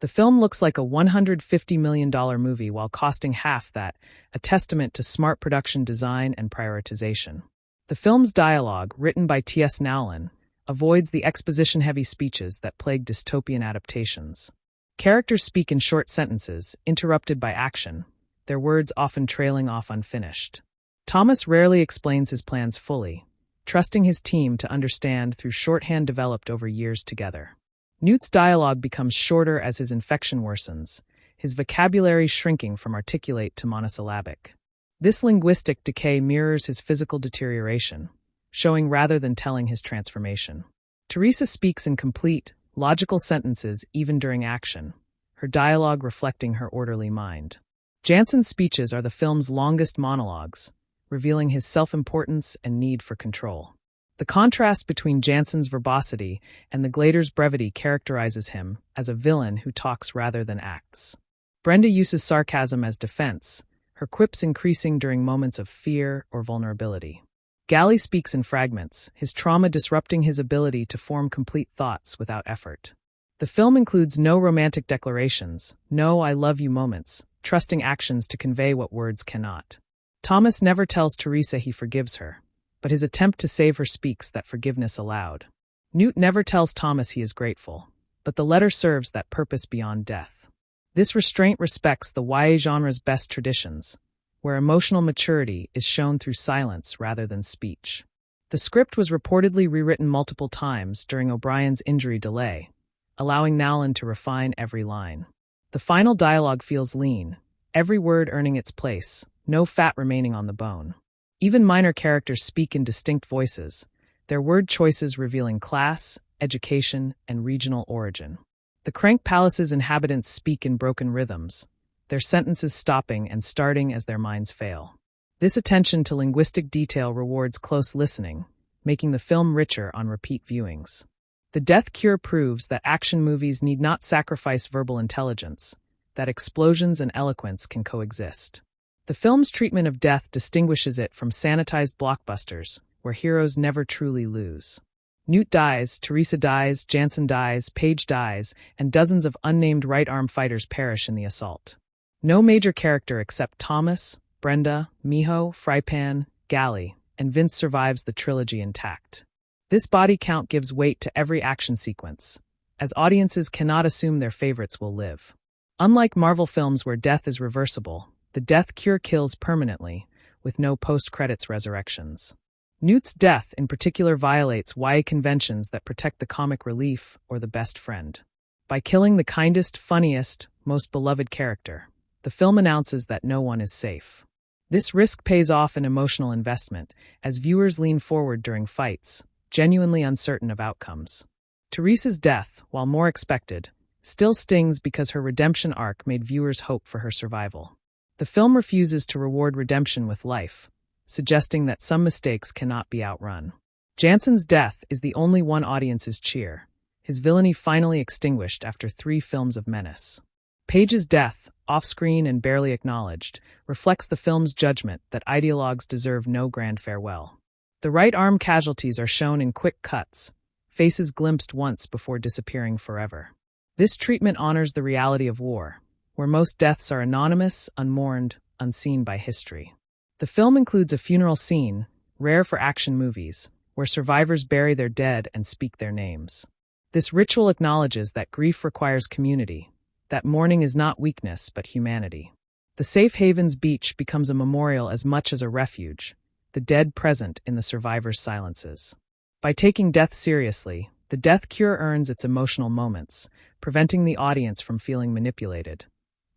The film looks like a $150 million movie while costing half that, a testament to smart production design and prioritization. The film's dialogue, written by T.S. Nowlin, avoids the exposition-heavy speeches that plague dystopian adaptations. Characters speak in short sentences, interrupted by action, their words often trailing off unfinished. Thomas rarely explains his plans fully, trusting his team to understand through shorthand developed over years together. Newt's dialogue becomes shorter as his infection worsens, his vocabulary shrinking from articulate to monosyllabic. This linguistic decay mirrors his physical deterioration, showing rather than telling his transformation. Teresa speaks in complete, logical sentences even during action, her dialogue reflecting her orderly mind. Jansen's speeches are the film's longest monologues, revealing his self-importance and need for control. The contrast between Jansen's verbosity and the Glader's brevity characterizes him as a villain who talks rather than acts. Brenda uses sarcasm as defense, her quips increasing during moments of fear or vulnerability. Gally speaks in fragments, his trauma disrupting his ability to form complete thoughts without effort. The film includes no romantic declarations, no I love you moments, trusting actions to convey what words cannot. Thomas never tells Teresa he forgives her, but his attempt to save her speaks that forgiveness aloud. Newt never tells Thomas he is grateful, but the letter serves that purpose beyond death. This restraint respects the YA genre's best traditions, where emotional maturity is shown through silence rather than speech. The script was reportedly rewritten multiple times during O'Brien's injury delay, allowing Nowlan to refine every line. The final dialogue feels lean, every word earning its place, no fat remaining on the bone. Even minor characters speak in distinct voices, their word choices revealing class, education, and regional origin. The Crank Palace's inhabitants speak in broken rhythms, their sentences stopping and starting as their minds fail. This attention to linguistic detail rewards close listening, making the film richer on repeat viewings. The Death Cure proves that action movies need not sacrifice verbal intelligence, that explosions and eloquence can coexist. The film's treatment of death distinguishes it from sanitized blockbusters, where heroes never truly lose. Newt dies, Teresa dies, Jansen dies, Paige dies, and dozens of unnamed right-arm fighters perish in the assault. No major character except Thomas, Brenda, Miho, Frypan, Gally, and Vince survives the trilogy intact. This body count gives weight to every action sequence, as audiences cannot assume their favorites will live. Unlike Marvel films where death is reversible, the Death Cure kills permanently, with no post-credits resurrections. Newt's death in particular violates YA conventions that protect the comic relief or the best friend. By killing the kindest, funniest, most beloved character, the film announces that no one is safe. This risk pays off in emotional investment, as viewers lean forward during fights, genuinely uncertain of outcomes. Teresa's death, while more expected, still stings because her redemption arc made viewers hope for her survival. The film refuses to reward redemption with life, suggesting that some mistakes cannot be outrun. Jansen's death is the only one audiences cheer, his villainy finally extinguished after 3 films of menace. Paige's death, off-screen and barely acknowledged, reflects the film's judgment that ideologues deserve no grand farewell. The right-arm casualties are shown in quick cuts, faces glimpsed once before disappearing forever. This treatment honors the reality of war, where most deaths are anonymous, unmourned, unseen by history. The film includes a funeral scene, rare for action movies, where survivors bury their dead and speak their names. This ritual acknowledges that grief requires community, that mourning is not weakness but humanity. The Safe Havens beach becomes a memorial as much as a refuge, the dead present in the survivors' silences. By taking death seriously, the Death Cure earns its emotional moments, preventing the audience from feeling manipulated.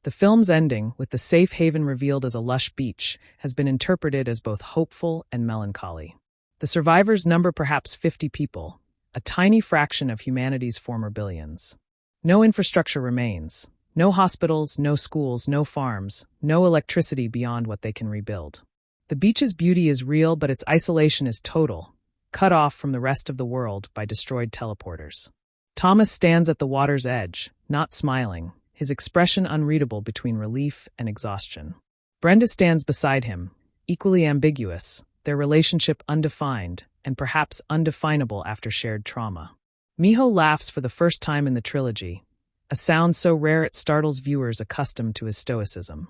The film's ending, with the safe haven revealed as a lush beach, has been interpreted as both hopeful and melancholy. The survivors number perhaps 50 people, a tiny fraction of humanity's former billions. No infrastructure remains. No hospitals, no schools, no farms, no electricity beyond what they can rebuild. The beach's beauty is real, but its isolation is total, cut off from the rest of the world by destroyed teleporters. Thomas stands at the water's edge, not smiling, his expression unreadable between relief and exhaustion. Brenda stands beside him, equally ambiguous, their relationship undefined and perhaps undefinable after shared trauma. Miho laughs for the first time in the trilogy, a sound so rare it startles viewers accustomed to his stoicism.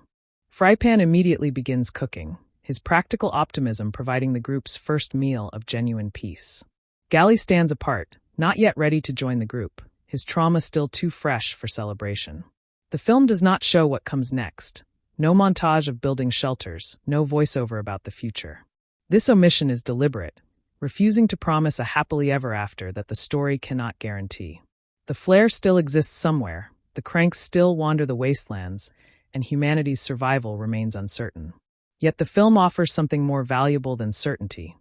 Frypan immediately begins cooking, his practical optimism providing the group's first meal of genuine peace. Gally stands apart, not yet ready to join the group, his trauma still too fresh for celebration. The film does not show what comes next. No montage of building shelters, no voiceover about the future. This omission is deliberate, refusing to promise a happily ever after that the story cannot guarantee. The flare still exists somewhere, the cranks still wander the wastelands, and humanity's survival remains uncertain. Yet the film offers something more valuable than certainty.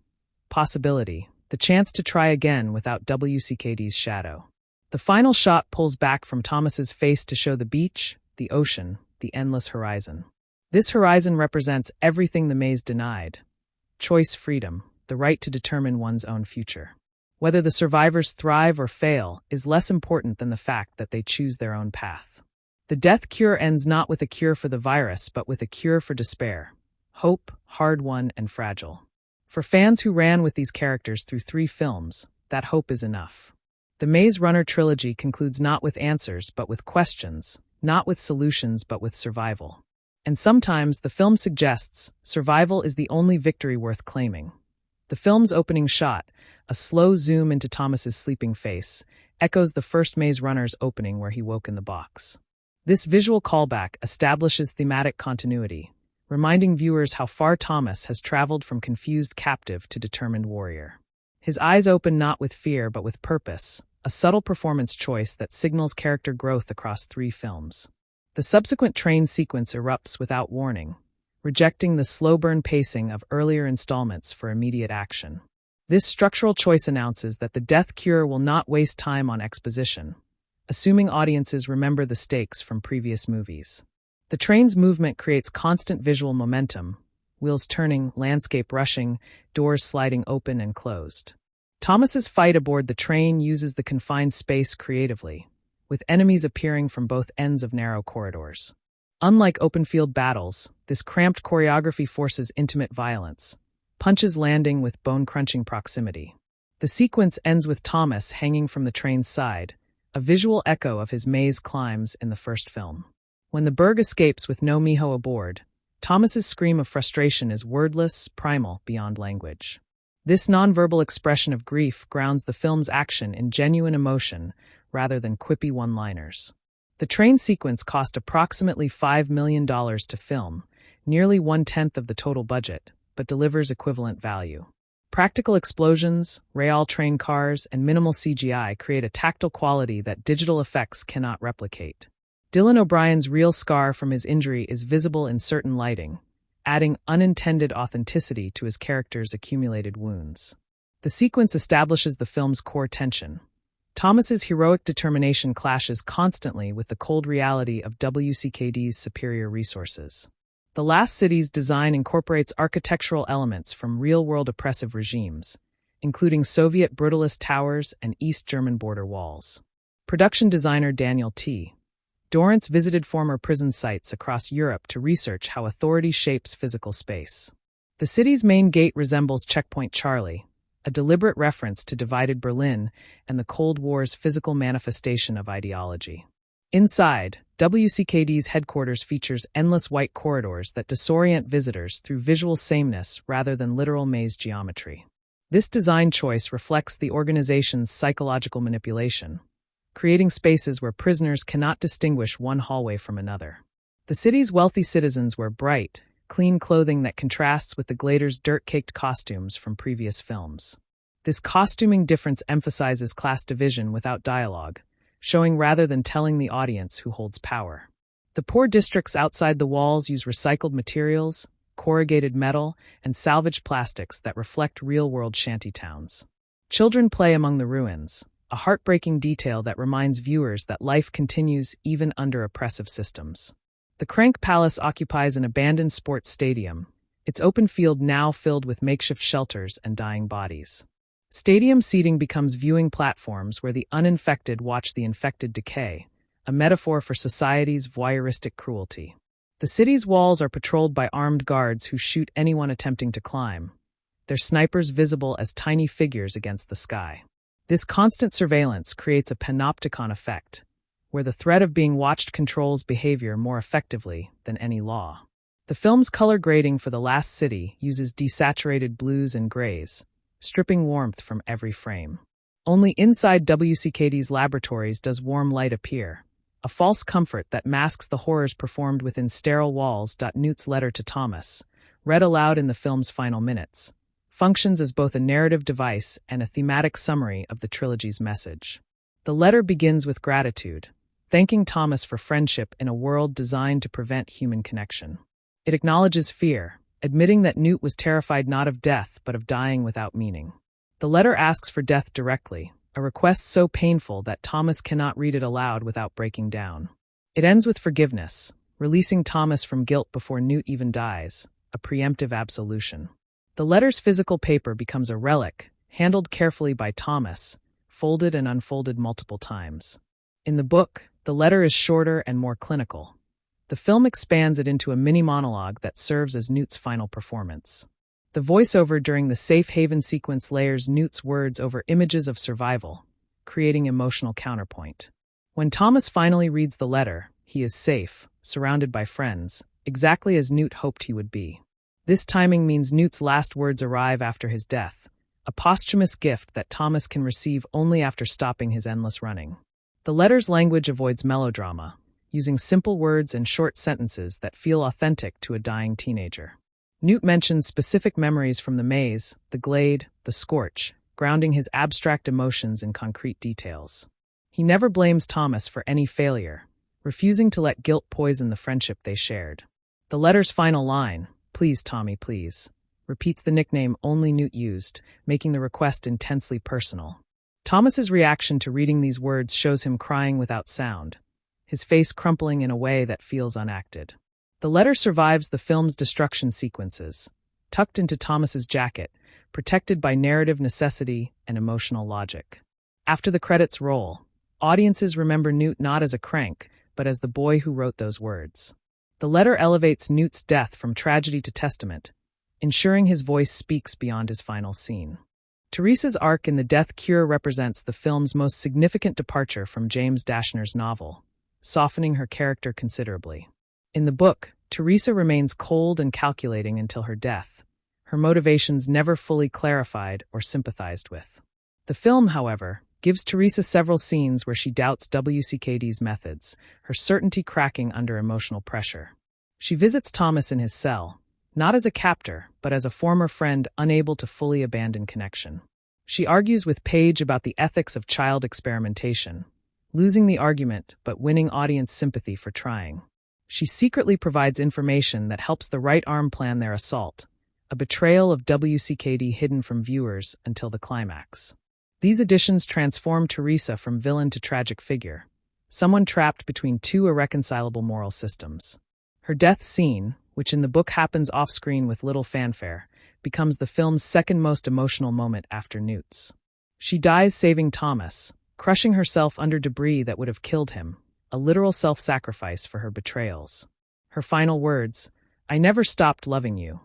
Possibility, the chance to try again without WCKD's shadow. The final shot pulls back from Thomas's face to show the beach, the ocean, the endless horizon. This horizon represents everything the maze denied. Choice freedom, the right to determine one's own future. Whether the survivors thrive or fail is less important than the fact that they choose their own path. The death cure ends not with a cure for the virus, but with a cure for despair. Hope, hard-won and fragile. For fans who ran with these characters through 3 films, that hope is enough. The Maze Runner trilogy concludes not with answers, but with questions, not with solutions, but with survival. And sometimes the film suggests survival is the only victory worth claiming. The film's opening shot, a slow zoom into Thomas's sleeping face, echoes the first Maze Runner's opening where he woke in the box. This visual callback establishes thematic continuity, reminding viewers how far Thomas has traveled from confused captive to determined warrior. His eyes open not with fear but with purpose, a subtle performance choice that signals character growth across 3 films. The subsequent train sequence erupts without warning, rejecting the slow-burn pacing of earlier installments for immediate action. This structural choice announces that the death cure will not waste time on exposition, assuming audiences remember the stakes from previous movies. The train's movement creates constant visual momentum, wheels turning, landscape rushing, doors sliding open and closed. Thomas's fight aboard the train uses the confined space creatively, with enemies appearing from both ends of narrow corridors. Unlike open-field battles, this cramped choreography forces intimate violence, punches landing with bone-crunching proximity. The sequence ends with Thomas hanging from the train's side, a visual echo of his maze climbs in the first film. When the Berg escapes with no Miho aboard, Thomas's scream of frustration is wordless, primal, beyond language. This nonverbal expression of grief grounds the film's action in genuine emotion rather than quippy one-liners. The train sequence cost approximately $5 million to film, nearly 1/10 of the total budget, but delivers equivalent value. Practical explosions, real train cars, and minimal CGI create a tactile quality that digital effects cannot replicate. Dylan O'Brien's real scar from his injury is visible in certain lighting, adding unintended authenticity to his character's accumulated wounds. The sequence establishes the film's core tension. Thomas's heroic determination clashes constantly with the cold reality of WCKD's superior resources. The Last City's design incorporates architectural elements from real-world oppressive regimes, including Soviet brutalist towers and East German border walls. Production designer Daniel T. Dorrance visited former prison sites across Europe to research how authority shapes physical space. The city's main gate resembles Checkpoint Charlie, a deliberate reference to divided Berlin and the Cold War's physical manifestation of ideology. Inside, WCKD's headquarters features endless white corridors that disorient visitors through visual sameness rather than literal maze geometry. This design choice reflects the organization's psychological manipulation, creating spaces where prisoners cannot distinguish one hallway from another. The city's wealthy citizens wear bright, clean clothing that contrasts with the Glader's dirt-caked costumes from previous films. This costuming difference emphasizes class division without dialogue, showing rather than telling the audience who holds power. The poor districts outside the walls use recycled materials, corrugated metal, and salvaged plastics that reflect real-world shantytowns. Children play among the ruins, a heartbreaking detail that reminds viewers that life continues even under oppressive systems. The Crank Palace occupies an abandoned sports stadium, its open field now filled with makeshift shelters and dying bodies. Stadium seating becomes viewing platforms where the uninfected watch the infected decay, a metaphor for society's voyeuristic cruelty. The city's walls are patrolled by armed guards who shoot anyone attempting to climb, their snipers visible as tiny figures against the sky. This constant surveillance creates a panopticon effect, where the threat of being watched controls behavior more effectively than any law. The film's color grading for The Last City uses desaturated blues and grays, stripping warmth from every frame. Only inside WCKD's laboratories does warm light appear, a false comfort that masks the horrors performed within sterile walls. Newt's letter to Thomas, read aloud in the film's final minutes, functions as both a narrative device and a thematic summary of the trilogy's message. The letter begins with gratitude, thanking Thomas for friendship in a world designed to prevent human connection. It acknowledges fear, admitting that Newt was terrified not of death but of dying without meaning. The letter asks for death directly, a request so painful that Thomas cannot read it aloud without breaking down. It ends with forgiveness, releasing Thomas from guilt before Newt even dies, a preemptive absolution. The letter's physical paper becomes a relic, handled carefully by Thomas, folded and unfolded multiple times. In the book, the letter is shorter and more clinical. The film expands it into a mini-monologue that serves as Newt's final performance. The voiceover during the safe haven sequence layers Newt's words over images of survival, creating emotional counterpoint. When Thomas finally reads the letter, he is safe, surrounded by friends, exactly as Newt hoped he would be. This timing means Newt's last words arrive after his death, a posthumous gift that Thomas can receive only after stopping his endless running. The letter's language avoids melodrama, using simple words and short sentences that feel authentic to a dying teenager. Newt mentions specific memories from the maze, the glade, the scorch, grounding his abstract emotions in concrete details. He never blames Thomas for any failure, refusing to let guilt poison the friendship they shared. The letter's final line, "Please, Tommy, please," repeats the nickname only Newt used, making the request intensely personal. Thomas's reaction to reading these words shows him crying without sound, his face crumpling in a way that feels unacted. The letter survives the film's destruction sequences, tucked into Thomas's jacket, protected by narrative necessity and emotional logic. After the credits roll, audiences remember Newt not as a crank, but as the boy who wrote those words. The letter elevates Newt's death from tragedy to testament, ensuring his voice speaks beyond his final scene. Teresa's arc in The Death Cure represents the film's most significant departure from James Dashner's novel, softening her character considerably. In the book, Teresa remains cold and calculating until her death, her motivations never fully clarified or sympathized with. The film, however, gives Teresa several scenes where she doubts WCKD's methods, her certainty cracking under emotional pressure. She visits Thomas in his cell, not as a captor, but as a former friend unable to fully abandon connection. She argues with Paige about the ethics of child experimentation, losing the argument but winning audience sympathy for trying. She secretly provides information that helps the right arm plan their assault, a betrayal of WCKD hidden from viewers until the climax. These additions transform Teresa from villain to tragic figure, someone trapped between two irreconcilable moral systems. Her death scene, which in the book happens off-screen with little fanfare, becomes the film's second most emotional moment after Newt's. She dies saving Thomas, crushing herself under debris that would have killed him, a literal self-sacrifice for her betrayals. Her final words, "I never stopped loving you,"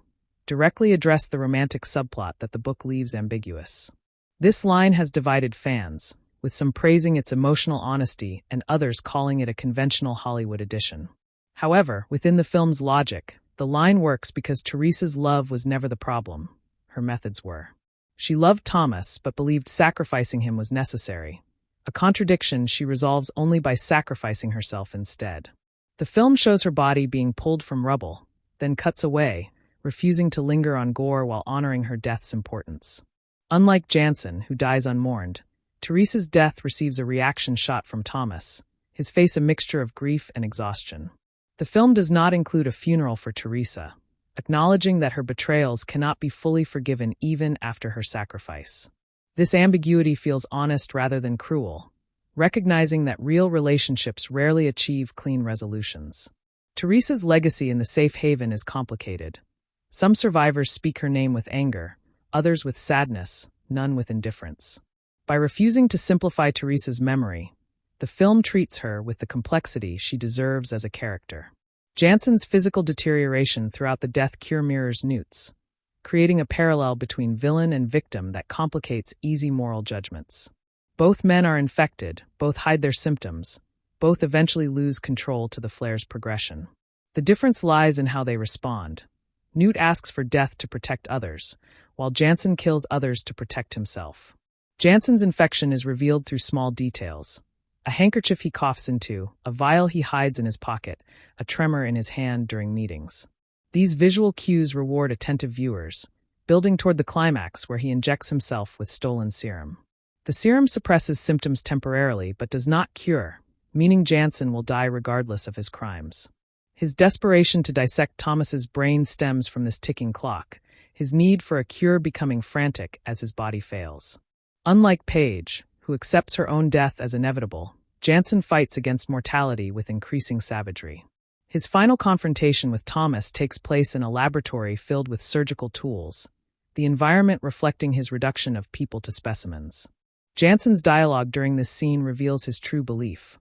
directly address the romantic subplot that the book leaves ambiguous. This line has divided fans, with some praising its emotional honesty and others calling it a conventional Hollywood addition. However, within the film's logic, the line works because Teresa's love was never the problem. Her methods were. She loved Thomas but believed sacrificing him was necessary, a contradiction she resolves only by sacrificing herself instead. The film shows her body being pulled from rubble, then cuts away, refusing to linger on gore while honoring her death's importance. Unlike Jansen, who dies unmourned, Teresa's death receives a reaction shot from Thomas, his face a mixture of grief and exhaustion. The film does not include a funeral for Teresa, acknowledging that her betrayals cannot be fully forgiven even after her sacrifice. This ambiguity feels honest rather than cruel, recognizing that real relationships rarely achieve clean resolutions. Teresa's legacy in the safe haven is complicated. Some survivors speak her name with anger, others with sadness, none with indifference. By refusing to simplify Teresa's memory, the film treats her with the complexity she deserves as a character. Jansen's physical deterioration throughout The Death Cure mirrors Newt's, creating a parallel between villain and victim that complicates easy moral judgments. Both men are infected, both hide their symptoms, both eventually lose control to the flare's progression. The difference lies in how they respond. Newt asks for death to protect others, while Jansen kills others to protect himself. Jansen's infection is revealed through small details. A handkerchief he coughs into, a vial he hides in his pocket, a tremor in his hand during meetings. These visual cues reward attentive viewers, building toward the climax where he injects himself with stolen serum. The serum suppresses symptoms temporarily but does not cure, meaning Jansen will die regardless of his crimes. His desperation to dissect Thomas's brain stems from this ticking clock, his need for a cure becoming frantic as his body fails. Unlike Paige, who accepts her own death as inevitable, Jansen fights against mortality with increasing savagery. His final confrontation with Thomas takes place in a laboratory filled with surgical tools, the environment reflecting his reduction of people to specimens. Jansen's dialogue during this scene reveals his true belief,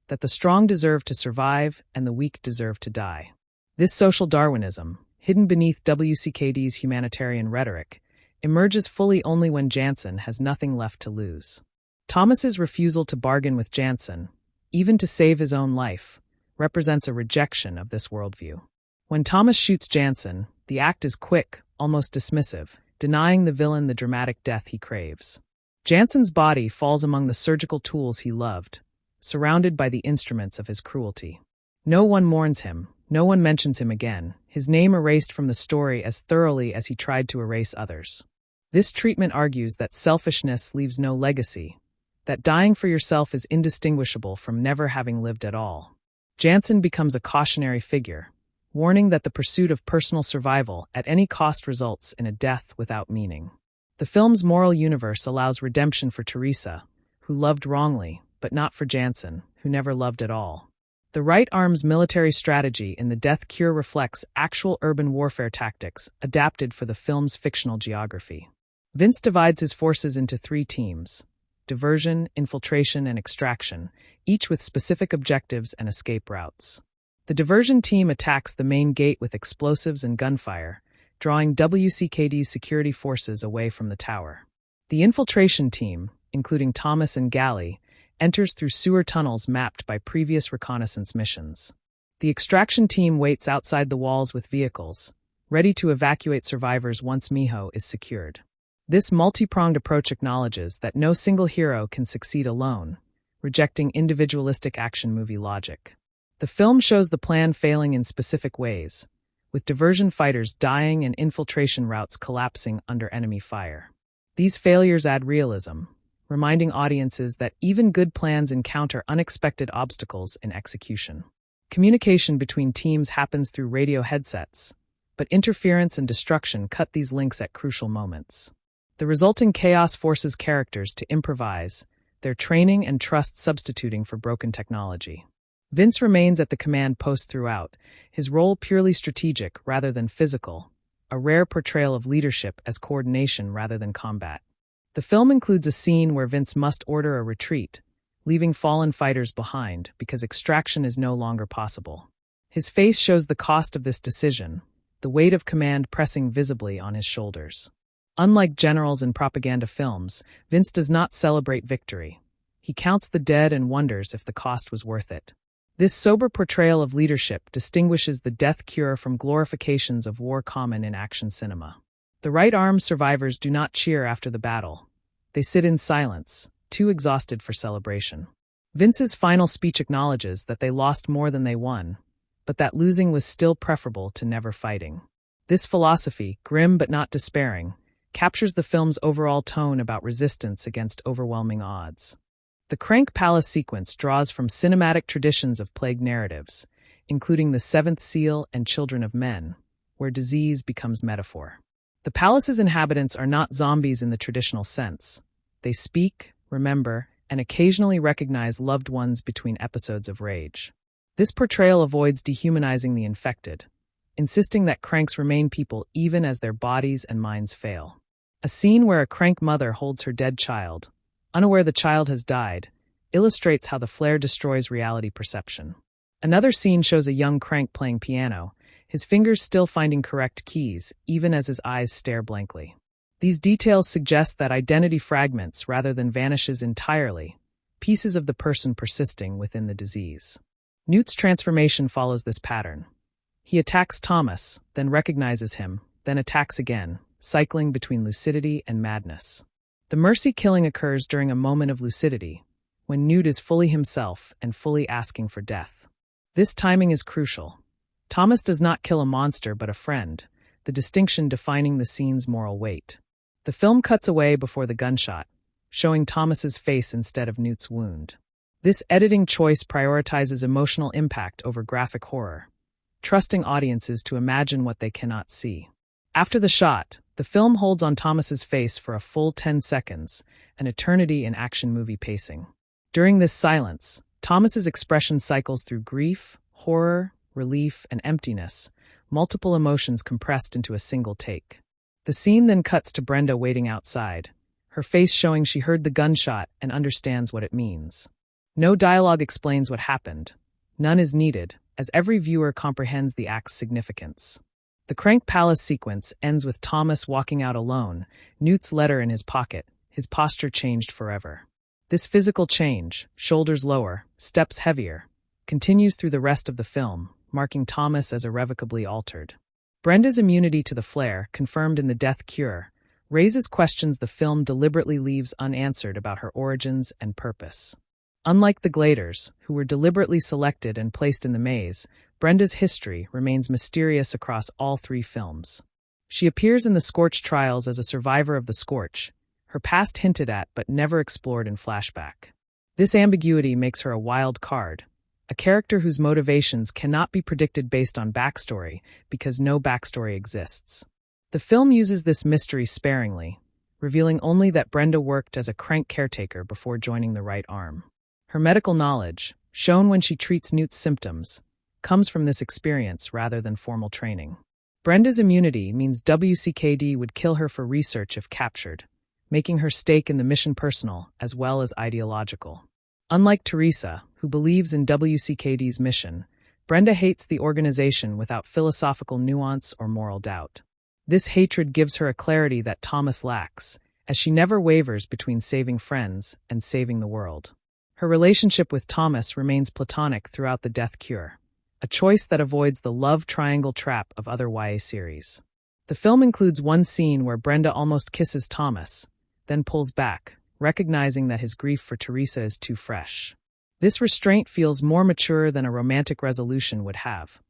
that the strong deserve to survive and the weak deserve to die. This social Darwinism, hidden beneath WCKD's humanitarian rhetoric, emerges fully only when Jansen has nothing left to lose. Thomas's refusal to bargain with Jansen, even to save his own life, represents a rejection of this worldview. When Thomas shoots Jansen, the act is quick, almost dismissive, denying the villain the dramatic death he craves. Jansen's body falls among the surgical tools he loved, surrounded by the instruments of his cruelty. No one mourns him, no one mentions him again, his name erased from the story as thoroughly as he tried to erase others. This treatment argues that selfishness leaves no legacy, that dying for yourself is indistinguishable from never having lived at all. Jansen becomes a cautionary figure, warning that the pursuit of personal survival at any cost results in a death without meaning. The film's moral universe allows redemption for Teresa, who loved wrongly, but not for Jansen, who never loved at all. The right arm's military strategy in the death cure reflects actual urban warfare tactics adapted for the film's fictional geography. Vince divides his forces into 3 teams: diversion, infiltration, and extraction, each with specific objectives and escape routes. The diversion team attacks the main gate with explosives and gunfire, drawing WCKD's security forces away from the tower. The infiltration team, including Thomas and Galley, enters through sewer tunnels mapped by previous reconnaissance missions. The extraction team waits outside the walls with vehicles, ready to evacuate survivors once Miho is secured. This multi-pronged approach acknowledges that no single hero can succeed alone, rejecting individualistic action movie logic. The film shows the plan failing in specific ways, with diversion fighters dying and infiltration routes collapsing under enemy fire. These failures add realism, reminding audiences that even good plans encounter unexpected obstacles in execution. Communication between teams happens through radio headsets, but interference and destruction cut these links at crucial moments. The resulting chaos forces characters to improvise, their training and trust substituting for broken technology. Vince remains at the command post throughout, his role purely strategic rather than physical, a rare portrayal of leadership as coordination rather than combat. The film includes a scene where Vince must order a retreat, leaving fallen fighters behind because extraction is no longer possible. His face shows the cost of this decision, the weight of command pressing visibly on his shoulders. Unlike generals in propaganda films, Vince does not celebrate victory. He counts the dead and wonders if the cost was worth it. This sober portrayal of leadership distinguishes the death cure from glorifications of war common in action cinema. The right-arm survivors do not cheer after the battle. They sit in silence, too exhausted for celebration. Vince's final speech acknowledges that they lost more than they won, but that losing was still preferable to never fighting. This philosophy, grim but not despairing, captures the film's overall tone about resistance against overwhelming odds. The Crank Palace sequence draws from cinematic traditions of plague narratives, including The Seventh Seal and Children of Men, where disease becomes metaphor. The palace's inhabitants are not zombies in the traditional sense. They speak, remember, and occasionally recognize loved ones between episodes of rage. This portrayal avoids dehumanizing the infected, insisting that cranks remain people even as their bodies and minds fail. A scene where a crank mother holds her dead child, unaware the child has died, illustrates how the flare destroys reality perception. Another scene shows a young crank playing piano, his fingers still finding correct keys, even as his eyes stare blankly. These details suggest that identity fragments rather than vanishes entirely, pieces of the person persisting within the disease. Newt's transformation follows this pattern. He attacks Thomas, then recognizes him, then attacks again, cycling between lucidity and madness. The mercy killing occurs during a moment of lucidity, when Newt is fully himself and fully asking for death. This timing is crucial. Thomas does not kill a monster but a friend, the distinction defining the scene's moral weight. The film cuts away before the gunshot, showing Thomas's face instead of Newt's wound. This editing choice prioritizes emotional impact over graphic horror, trusting audiences to imagine what they cannot see. After the shot, the film holds on Thomas's face for a full 10 seconds, an eternity in action movie pacing. During this silence, Thomas's expression cycles through grief, horror, relief, and emptiness, multiple emotions compressed into a single take. The scene then cuts to Brenda waiting outside, her face showing she heard the gunshot and understands what it means. No dialogue explains what happened. None is needed, as every viewer comprehends the act's significance. The Crank Palace sequence ends with Thomas walking out alone, Newt's letter in his pocket, his posture changed forever. This physical change, shoulders lower, steps heavier, continues through the rest of the film, marking Thomas as irrevocably altered. Brenda's immunity to the flare, confirmed in the death cure, raises questions the film deliberately leaves unanswered about her origins and purpose. Unlike the Gladers, who were deliberately selected and placed in the maze, Brenda's history remains mysterious across all three films. She appears in the Scorch trials as a survivor of the Scorch, her past hinted at but never explored in flashback. This ambiguity makes her a wild card, a character whose motivations cannot be predicted based on backstory because no backstory exists. The film uses this mystery sparingly, revealing only that Brenda worked as a crank caretaker before joining the Right Arm. Her medical knowledge, shown when she treats Newt's symptoms, comes from this experience rather than formal training. Brenda's immunity means WCKD would kill her for research if captured, making her stake in the mission personal as well as ideological. Unlike Teresa, who believes in WCKD's mission, Brenda hates the organization without philosophical nuance or moral doubt. This hatred gives her a clarity that Thomas lacks, as she never wavers between saving friends and saving the world. Her relationship with Thomas remains platonic throughout the death cure, a choice that avoids the love triangle trap of other YA series. The film includes one scene where Brenda almost kisses Thomas, then pulls back, recognizing that his grief for Teresa is too fresh. This restraint feels more mature than a romantic resolution would have,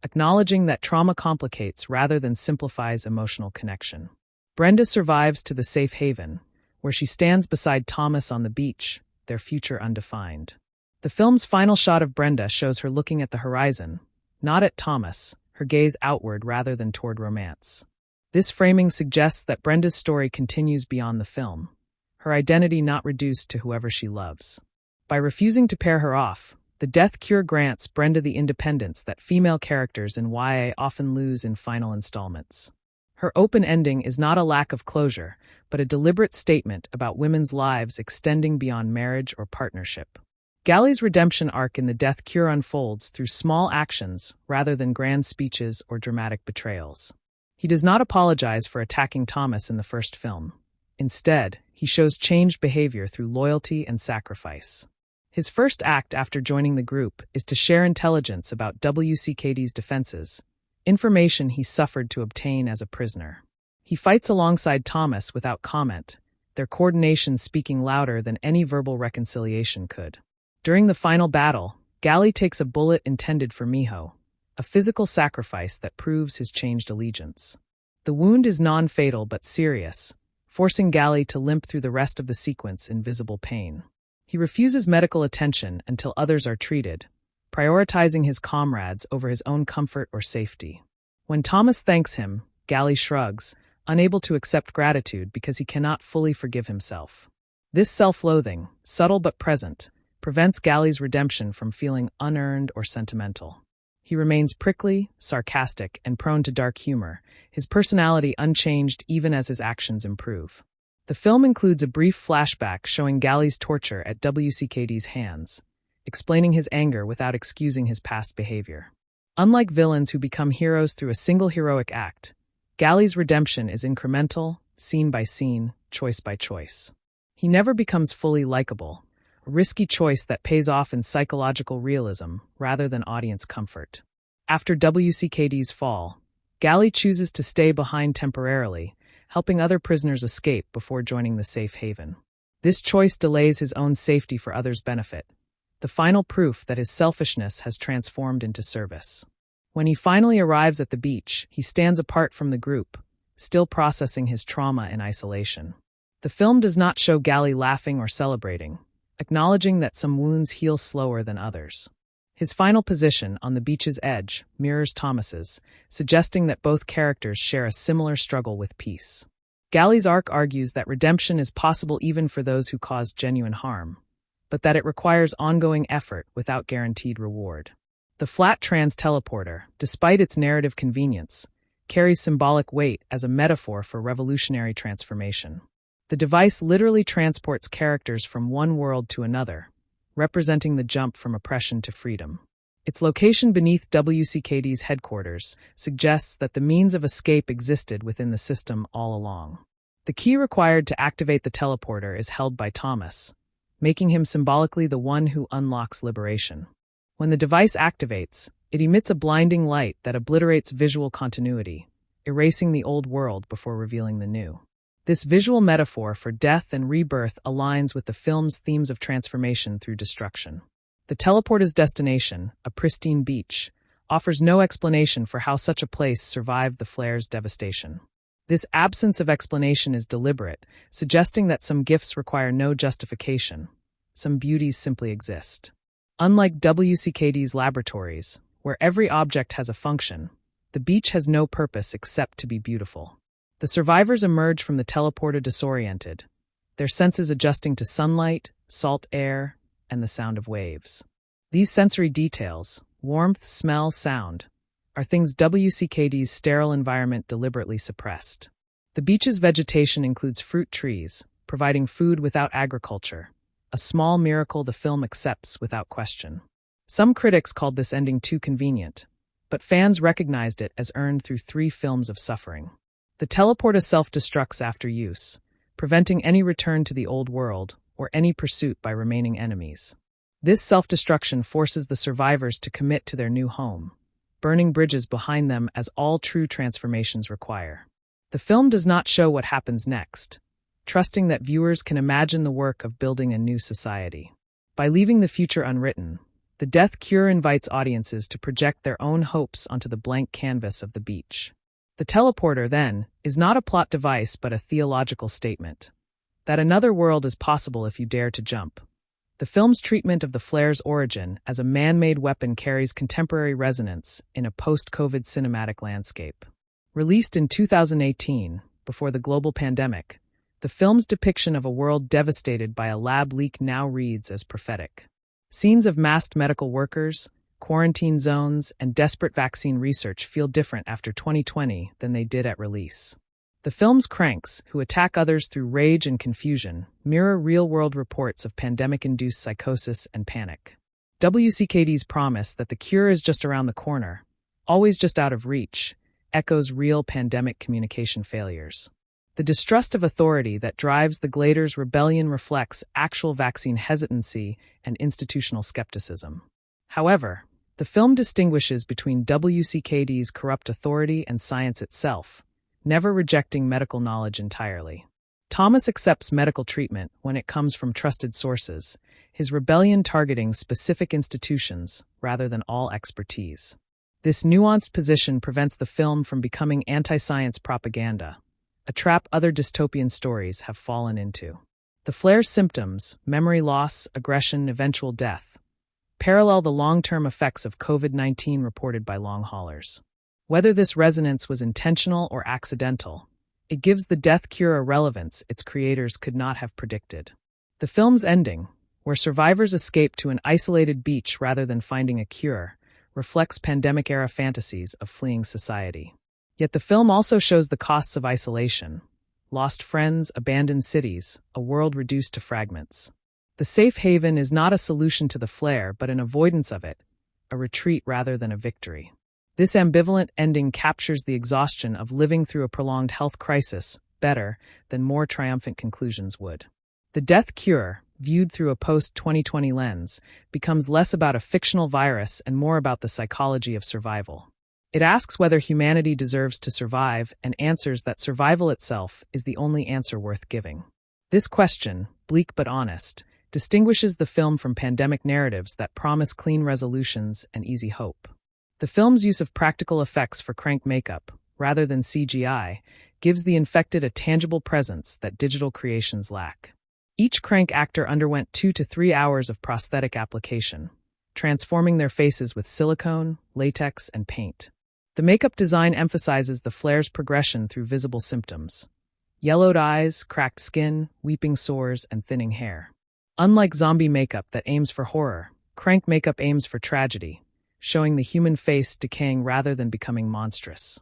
acknowledging that trauma complicates rather than simplifies emotional connection. Brenda survives to the safe haven, where she stands beside Thomas on the beach, their future undefined. The film's final shot of Brenda shows her looking at the horizon, not at Thomas, her gaze outward rather than toward romance. This framing suggests that Brenda's story continues beyond the film, her identity not reduced to whoever she loves. By refusing to pair her off, the death cure grants Brenda the independence that female characters in YA often lose in final installments. Her open ending is not a lack of closure, but a deliberate statement about women's lives extending beyond marriage or partnership. Gally's redemption arc in the death cure unfolds through small actions rather than grand speeches or dramatic betrayals. He does not apologize for attacking Thomas in the first film. Instead, he shows changed behavior through loyalty and sacrifice. His first act after joining the group is to share intelligence about WCKD's defenses, information he suffered to obtain as a prisoner. He fights alongside Thomas without comment, their coordination speaking louder than any verbal reconciliation could. During the final battle, Gally takes a bullet intended for Miho, a physical sacrifice that proves his changed allegiance. The wound is non-fatal but serious, forcing Gally to limp through the rest of the sequence in visible pain. He refuses medical attention until others are treated, prioritizing his comrades over his own comfort or safety. When Thomas thanks him, Gally shrugs, unable to accept gratitude because he cannot fully forgive himself. This self-loathing, subtle but present, prevents Gally's redemption from feeling unearned or sentimental. He remains prickly, sarcastic, and prone to dark humor, his personality unchanged even as his actions improve. The film includes a brief flashback showing Gally's torture at WCKD's hands, explaining his anger without excusing his past behavior. Unlike villains who become heroes through a single heroic act, Gally's redemption is incremental, scene by scene, choice by choice. He never becomes fully likable, a risky choice that pays off in psychological realism rather than audience comfort. After WCKD's fall, Gally chooses to stay behind temporarily, helping other prisoners escape before joining the safe haven. This choice delays his own safety for others' benefit, the final proof that his selfishness has transformed into service. When he finally arrives at the beach, he stands apart from the group, still processing his trauma in isolation. The film does not show Gally laughing or celebrating, acknowledging that some wounds heal slower than others. His final position on the beach's edge mirrors Thomas's, suggesting that both characters share a similar struggle with peace. Gally's arc argues that redemption is possible even for those who cause genuine harm, but that it requires ongoing effort without guaranteed reward. The flat trans teleporter, despite its narrative convenience, carries symbolic weight as a metaphor for revolutionary transformation. The device literally transports characters from one world to another, representing the jump from oppression to freedom. Its location beneath WCKD's headquarters suggests that the means of escape existed within the system all along. The key required to activate the teleporter is held by Thomas, making him symbolically the one who unlocks liberation. When the device activates, it emits a blinding light that obliterates visual continuity, erasing the old world before revealing the new. This visual metaphor for death and rebirth aligns with the film's themes of transformation through destruction. The teleporter's destination, a pristine beach, offers no explanation for how such a place survived the flare's devastation. This absence of explanation is deliberate, suggesting that some gifts require no justification. Some beauties simply exist. Unlike WCKD's laboratories, where every object has a function, the beach has no purpose except to be beautiful. The survivors emerge from the teleporter disoriented, their senses adjusting to sunlight, salt air, and the sound of waves. These sensory details, warmth, smell, sound, are things WCKD's sterile environment deliberately suppressed. The beach's vegetation includes fruit trees, providing food without agriculture, a small miracle the film accepts without question. Some critics called this ending too convenient, but fans recognized it as earned through 3 films of suffering. The teleporter self-destructs after use, preventing any return to the old world or any pursuit by remaining enemies. This self-destruction forces the survivors to commit to their new home, burning bridges behind them as all true transformations require. The film does not show what happens next, trusting that viewers can imagine the work of building a new society. By leaving the future unwritten, the Death Cure invites audiences to project their own hopes onto the blank canvas of the beach. The teleporter, then, is not a plot device but a theological statement. That another world is possible if you dare to jump. The film's treatment of the flare's origin as a man-made weapon carries contemporary resonance in a post-COVID cinematic landscape. Released in 2018, before the global pandemic, the film's depiction of a world devastated by a lab leak now reads as prophetic. Scenes of masked medical workers, quarantine zones, and desperate vaccine research feel different after 2020 than they did at release. The film's cranks, who attack others through rage and confusion, mirror real-world reports of pandemic-induced psychosis and panic. WCKD's promise that the cure is just around the corner, always just out of reach, echoes real pandemic communication failures. The distrust of authority that drives the Gladers' rebellion reflects actual vaccine hesitancy and institutional skepticism. However, the film distinguishes between WCKD's corrupt authority and science itself, never rejecting medical knowledge entirely. Thomas accepts medical treatment when it comes from trusted sources, his rebellion targeting specific institutions rather than all expertise. This nuanced position prevents the film from becoming anti-science propaganda, a trap other dystopian stories have fallen into. The flare's symptoms, memory loss, aggression, eventual death, parallel the long-term effects of COVID-19 reported by long haulers. Whether this resonance was intentional or accidental, it gives the Death Cure a relevance its creators could not have predicted. The film's ending, where survivors escape to an isolated beach rather than finding a cure, reflects pandemic-era fantasies of fleeing society. Yet the film also shows the costs of isolation: lost friends, abandoned cities, a world reduced to fragments. The safe haven is not a solution to the flare, but an avoidance of it, a retreat rather than a victory. This ambivalent ending captures the exhaustion of living through a prolonged health crisis better than more triumphant conclusions would. The Death Cure, viewed through a post-2020 lens, becomes less about a fictional virus and more about the psychology of survival. It asks whether humanity deserves to survive and answers that survival itself is the only answer worth giving. This question, bleak but honest, distinguishes the film from pandemic narratives that promise clean resolutions and easy hope. The film's use of practical effects for crank makeup, rather than CGI, gives the infected a tangible presence that digital creations lack. Each crank actor underwent 2 to 3 hours of prosthetic application, transforming their faces with silicone, latex, and paint. The makeup design emphasizes the flare's progression through visible symptoms: yellowed eyes, cracked skin, weeping sores, and thinning hair. Unlike zombie makeup that aims for horror, crank makeup aims for tragedy, showing the human face decaying rather than becoming monstrous.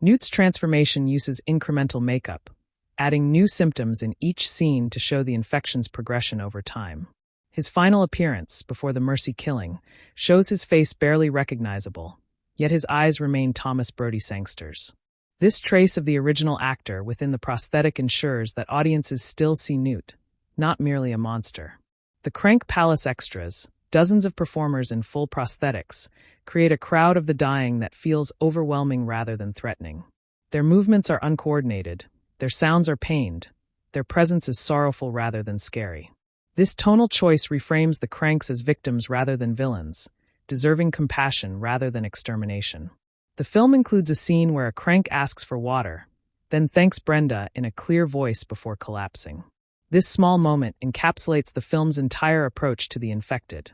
Newt's transformation uses incremental makeup, adding new symptoms in each scene to show the infection's progression over time. His final appearance, before the Mercy killing, shows his face barely recognizable, yet his eyes remain Thomas Brodie Sangster's. This trace of the original actor within the prosthetic ensures that audiences still see Newt, not merely a monster. The Crank Palace extras, dozens of performers in full prosthetics, create a crowd of the dying that feels overwhelming rather than threatening. Their movements are uncoordinated, their sounds are pained, their presence is sorrowful rather than scary. This tonal choice reframes the Cranks as victims rather than villains, deserving compassion rather than extermination. The film includes a scene where a Crank asks for water, then thanks Brenda in a clear voice before collapsing. This small moment encapsulates the film's entire approach to the infected.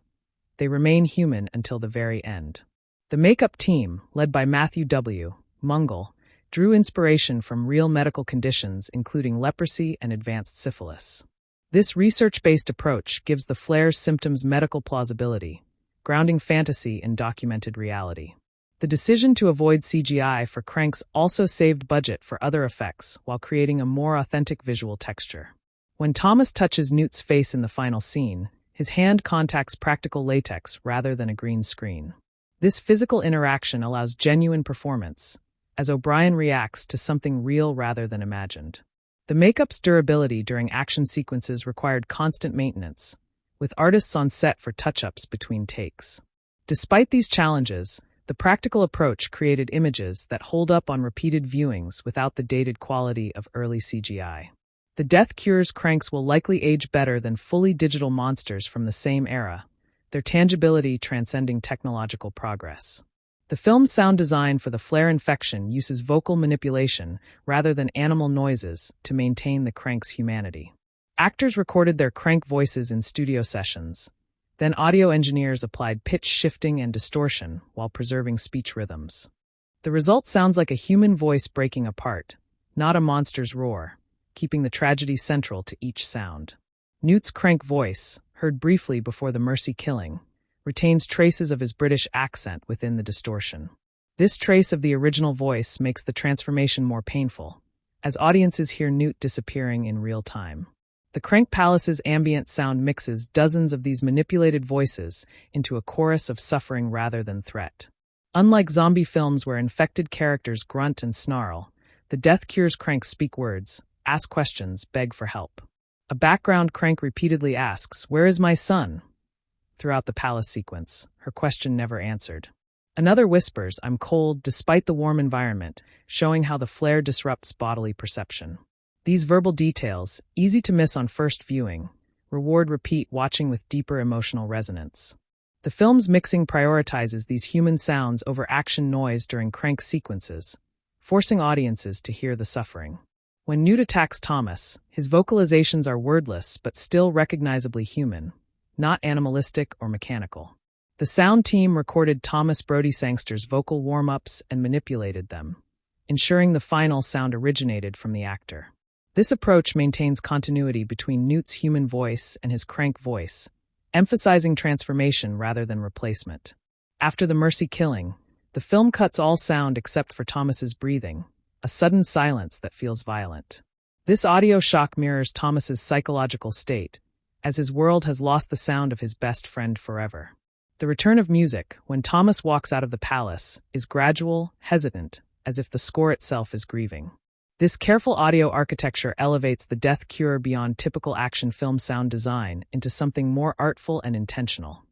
They remain human until the very end. The makeup team, led by Matthew W. Mungle, drew inspiration from real medical conditions including leprosy and advanced syphilis. This research-based approach gives the flare's symptoms medical plausibility, grounding fantasy in documented reality. The decision to avoid CGI for Cranks also saved budget for other effects while creating a more authentic visual texture. When Thomas touches Newt's face in the final scene, his hand contacts practical latex rather than a green screen. This physical interaction allows genuine performance, as O'Brien reacts to something real rather than imagined. The makeup's durability during action sequences required constant maintenance, with artists on set for touch-ups between takes. Despite these challenges, the practical approach created images that hold up on repeated viewings without the dated quality of early CGI. The Death Cure's Cranks will likely age better than fully digital monsters from the same era, their tangibility transcending technological progress. The film's sound design for the flare infection uses vocal manipulation rather than animal noises to maintain the Crank's humanity. Actors recorded their Crank voices in studio sessions. Then audio engineers applied pitch shifting and distortion while preserving speech rhythms. The result sounds like a human voice breaking apart, not a monster's roar, keeping the tragedy central to each sound. Newt's Crank voice, heard briefly before the Mercy killing, retains traces of his British accent within the distortion. This trace of the original voice makes the transformation more painful, as audiences hear Newt disappearing in real time. The Crank Palace's ambient sound mixes dozens of these manipulated voices into a chorus of suffering rather than threat. Unlike zombie films where infected characters grunt and snarl, the Death Cure's Cranks speak words, ask questions, beg for help. A background Crank repeatedly asks, "Where is my son?" Throughout the palace sequence, her question never answered. Another whispers, "I'm cold," despite the warm environment, showing how the flare disrupts bodily perception. These verbal details, easy to miss on first viewing, reward repeat watching with deeper emotional resonance. The film's mixing prioritizes these human sounds over action noise during Crank sequences, forcing audiences to hear the suffering. When Newt attacks Thomas, his vocalizations are wordless but still recognizably human, not animalistic or mechanical. The sound team recorded Thomas Brodie Sangster's vocal warm-ups and manipulated them, ensuring the final sound originated from the actor. This approach maintains continuity between Newt's human voice and his Crank voice, emphasizing transformation rather than replacement. After the Mercy killing, the film cuts all sound except for Thomas's breathing, a sudden silence that feels violent. This audio shock mirrors Thomas's psychological state, as his world has lost the sound of his best friend forever. The return of music, when Thomas walks out of the palace, is gradual, hesitant, as if the score itself is grieving. This careful audio architecture elevates the Death Cure beyond typical action film sound design into something more artful and intentional.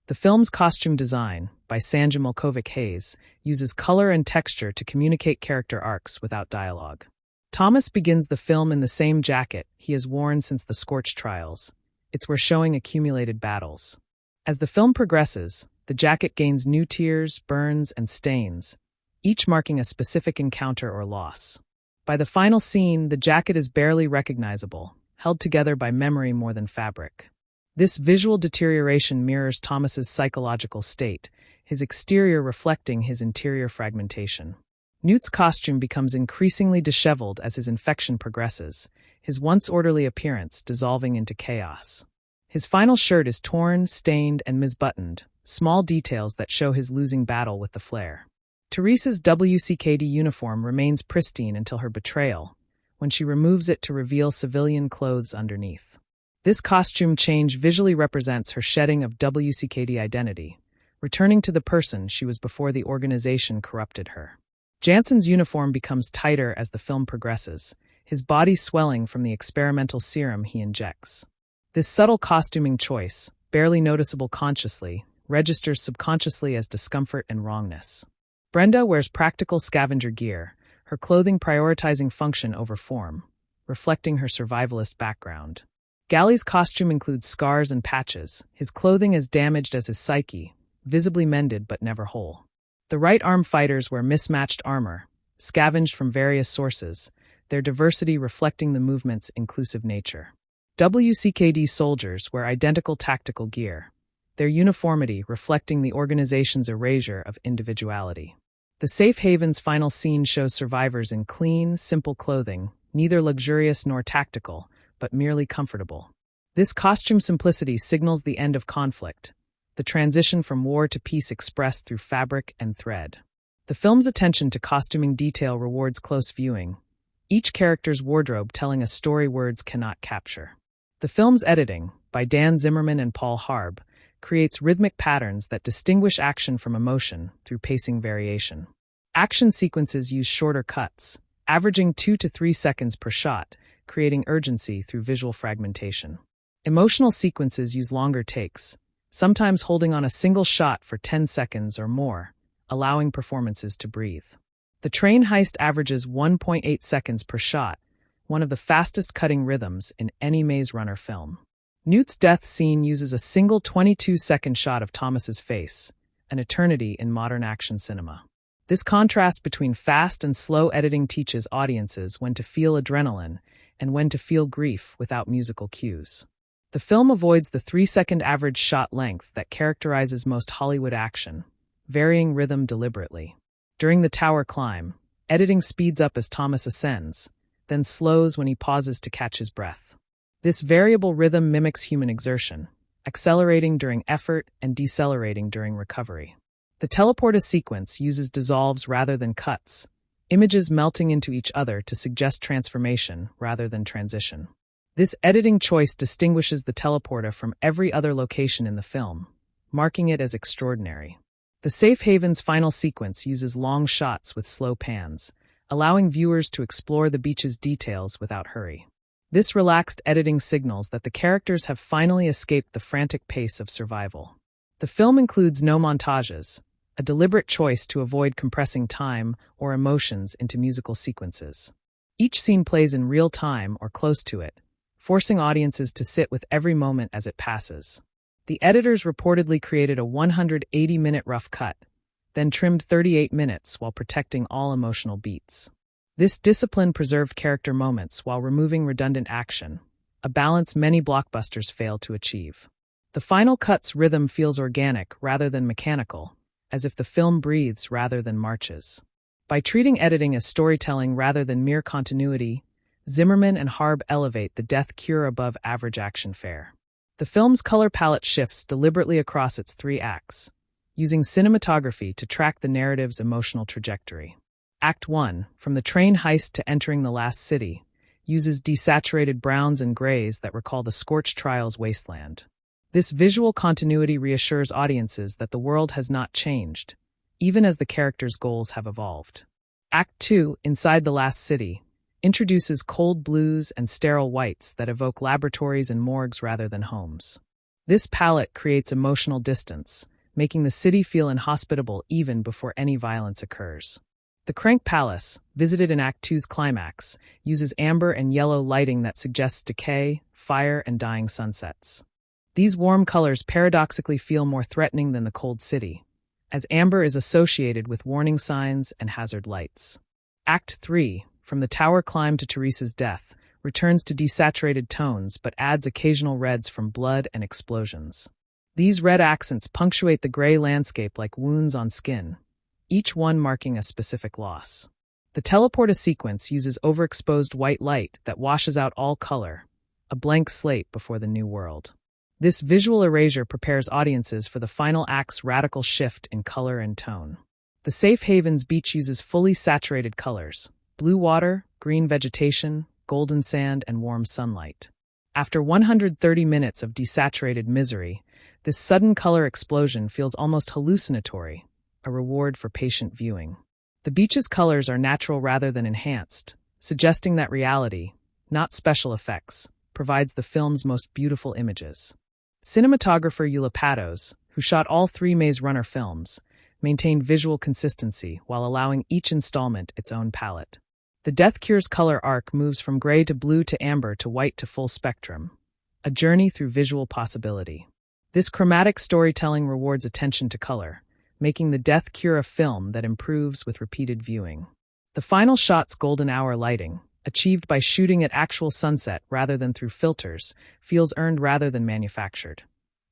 The film's costume design, by Sanja Milkovic-Hayes, uses color and texture to communicate character arcs without dialogue. Thomas begins the film in the same jacket he has worn since the Scorch trials. It's where showing accumulated battles. As the film progresses, the jacket gains new tears, burns, and stains, each marking a specific encounter or loss. By the final scene, the jacket is barely recognizable, held together by memory more than fabric. This visual deterioration mirrors Thomas's psychological state, his exterior reflecting his interior fragmentation. Newt's costume becomes increasingly disheveled as his infection progresses, his once orderly appearance dissolving into chaos. His final shirt is torn, stained, and misbuttoned, small details that show his losing battle with the flare. Teresa's WCKD uniform remains pristine until her betrayal, when she removes it to reveal civilian clothes underneath. This costume change visually represents her shedding of WCKD identity, returning to the person she was before the organization corrupted her. Jansen's uniform becomes tighter as the film progresses, his body swelling from the experimental serum he injects. This subtle costuming choice, barely noticeable consciously, registers subconsciously as discomfort and wrongness. Brenda wears practical scavenger gear, her clothing prioritizing function over form, reflecting her survivalist background. Gally's costume includes scars and patches, his clothing as damaged as his psyche, visibly mended but never whole. The right arm fighters wear mismatched armor, scavenged from various sources, their diversity reflecting the movement's inclusive nature. WCKD soldiers wear identical tactical gear, their uniformity reflecting the organization's erasure of individuality. The Safe Haven's final scene shows survivors in clean, simple clothing, neither luxurious nor tactical, but merely comfortable. This costume simplicity signals the end of conflict, the transition from war to peace expressed through fabric and thread. The film's attention to costuming detail rewards close viewing, each character's wardrobe telling a story words cannot capture. The film's editing, by Dan Zimmerman and Paul Harb, creates rhythmic patterns that distinguish action from emotion through pacing variation. Action sequences use shorter cuts, averaging 2 to 3 seconds per shot, creating urgency through visual fragmentation. Emotional sequences use longer takes, sometimes holding on a single shot for 10 seconds or more, allowing performances to breathe. The train heist averages 1.8 seconds per shot, one of the fastest-cutting rhythms in any Maze Runner film. Newt's death scene uses a single 22-second shot of Thomas's face, an eternity in modern action cinema. This contrast between fast and slow editing teaches audiences when to feel adrenaline and when to feel grief without musical cues. The film avoids the 3-second average shot length that characterizes most Hollywood action, varying rhythm deliberately. During the tower climb, editing speeds up as Thomas ascends, then slows when he pauses to catch his breath. This variable rhythm mimics human exertion, accelerating during effort and decelerating during recovery. The teleporter sequence uses dissolves rather than cuts, images melting into each other to suggest transformation rather than transition. This editing choice distinguishes the teleporter from every other location in the film, marking it as extraordinary. The Safe Haven's final sequence uses long shots with slow pans, allowing viewers to explore the beach's details without hurry. This relaxed editing signals that the characters have finally escaped the frantic pace of survival. The film includes no montages, a deliberate choice to avoid compressing time or emotions into musical sequences. Each scene plays in real time or close to it, forcing audiences to sit with every moment as it passes. The editors reportedly created a 180-minute rough cut, then trimmed 38 minutes while protecting all emotional beats. This discipline preserved character moments while removing redundant action, a balance many blockbusters fail to achieve. The final cut's rhythm feels organic rather than mechanical, as if the film breathes rather than marches. By treating editing as storytelling rather than mere continuity, Zimmerman and Harb elevate the death cure above average action fare. The film's color palette shifts deliberately across its 3 acts, using cinematography to track the narrative's emotional trajectory. Act 1, from the train heist to entering the last city, uses desaturated browns and grays that recall the Scorch Trials wasteland. This visual continuity reassures audiences that the world has not changed, even as the characters' goals have evolved. Act 2, inside the last city, introduces cold blues and sterile whites that evoke laboratories and morgues rather than homes. This palette creates emotional distance, making the city feel inhospitable even before any violence occurs. The Crank Palace, visited in Act II's climax, uses amber and yellow lighting that suggests decay, fire, and dying sunsets. These warm colors paradoxically feel more threatening than the cold city, as amber is associated with warning signs and hazard lights. Act III, from the tower climb to Teresa's death, returns to desaturated tones but adds occasional reds from blood and explosions. These red accents punctuate the gray landscape like wounds on skin, each one marking a specific loss. The teleporta sequence uses overexposed white light that washes out all color, a blank slate before the new world. This visual erasure prepares audiences for the final act's radical shift in color and tone. The Safe Havens beach uses fully saturated colors: blue water, green vegetation, golden sand, and warm sunlight. After 130 minutes of desaturated misery, this sudden color explosion feels almost hallucinatory, a reward for patient viewing. The beach's colors are natural rather than enhanced, suggesting that reality, not special effects, provides the film's most beautiful images. Cinematographer Yula Patos, who shot all 3 Maze Runner films, maintained visual consistency while allowing each installment its own palette. The Death Cure's color arc moves from gray to blue to amber to white to full spectrum, a journey through visual possibility. This chromatic storytelling rewards attention to color, making The Death Cure a film that improves with repeated viewing. The final shot's golden hour lighting, achieved by shooting at actual sunset rather than through filters, feels earned rather than manufactured.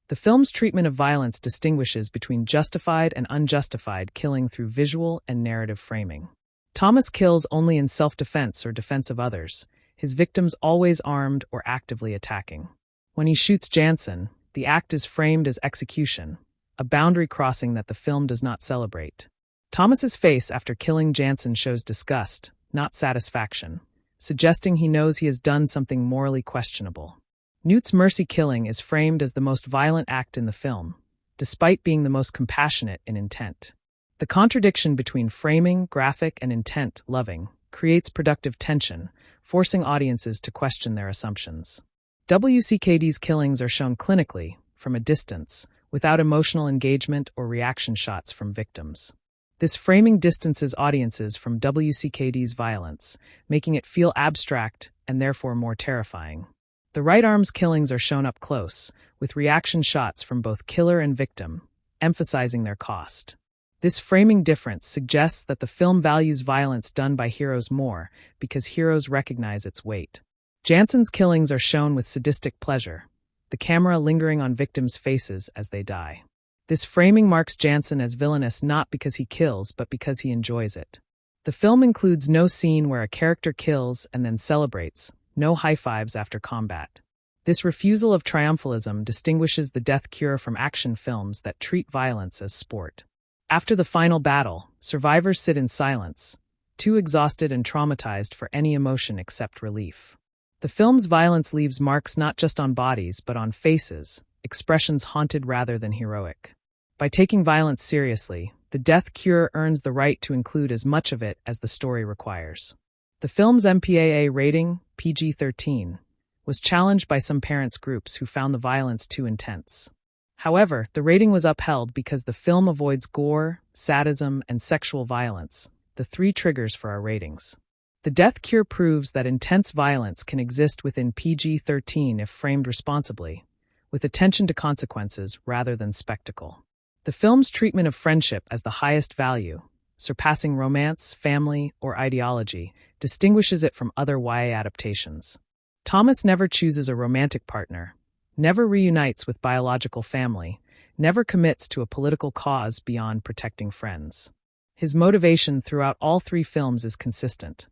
The film's treatment of violence distinguishes between justified and unjustified killing through visual and narrative framing. Thomas kills only in self-defense or defense of others, his victims always armed or actively attacking. When he shoots Jansen, the act is framed as execution, a boundary crossing that the film does not celebrate. Thomas's face after killing Jansen shows disgust, not satisfaction, suggesting he knows he has done something morally questionable. Newt's mercy killing is framed as the most violent act in the film, despite being the most compassionate in intent. The contradiction between framing, graphic, and intent-loving creates productive tension, forcing audiences to question their assumptions. WCKD's killings are shown clinically, from a distance, without emotional engagement or reaction shots from victims. This framing distances audiences from WCKD's violence, making it feel abstract and therefore more terrifying. The right arm's killings are shown up close, with reaction shots from both killer and victim, emphasizing their cost. This framing difference suggests that the film values violence done by heroes more because heroes recognize its weight. Jansen's killings are shown with sadistic pleasure, the camera lingering on victims' faces as they die. This framing marks Jansen as villainous not because he kills, but because he enjoys it. The film includes no scene where a character kills and then celebrates, no high-fives after combat. This refusal of triumphalism distinguishes The Death Cure from action films that treat violence as sport. After the final battle, survivors sit in silence, too exhausted and traumatized for any emotion except relief. The film's violence leaves marks not just on bodies but on faces, expressions haunted rather than heroic. By taking violence seriously, The Death Cure earns the right to include as much of it as the story requires. The film's MPAA rating, PG-13, was challenged by some parents' groups who found the violence too intense. However, the rating was upheld because the film avoids gore, sadism, and sexual violence, the 3 triggers for our ratings. The Death Cure proves that intense violence can exist within PG-13 if framed responsibly, with attention to consequences rather than spectacle. The film's treatment of friendship as the highest value, surpassing romance, family, or ideology, distinguishes it from other YA adaptations. Thomas never chooses a romantic partner, never reunites with biological family, never commits to a political cause beyond protecting friends. His motivation throughout all 3 films is consistent: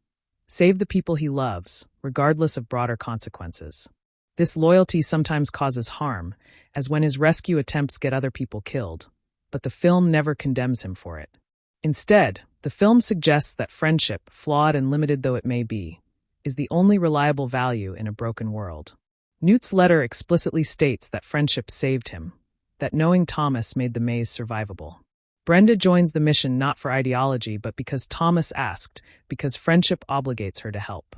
save the people he loves, regardless of broader consequences. This loyalty sometimes causes harm, as when his rescue attempts get other people killed, but the film never condemns him for it. Instead, the film suggests that friendship, flawed and limited though it may be, is the only reliable value in a broken world. Newt's letter explicitly states that friendship saved him, that knowing Thomas made the maze survivable. Brenda joins the mission not for ideology but because Thomas asked, because friendship obligates her to help.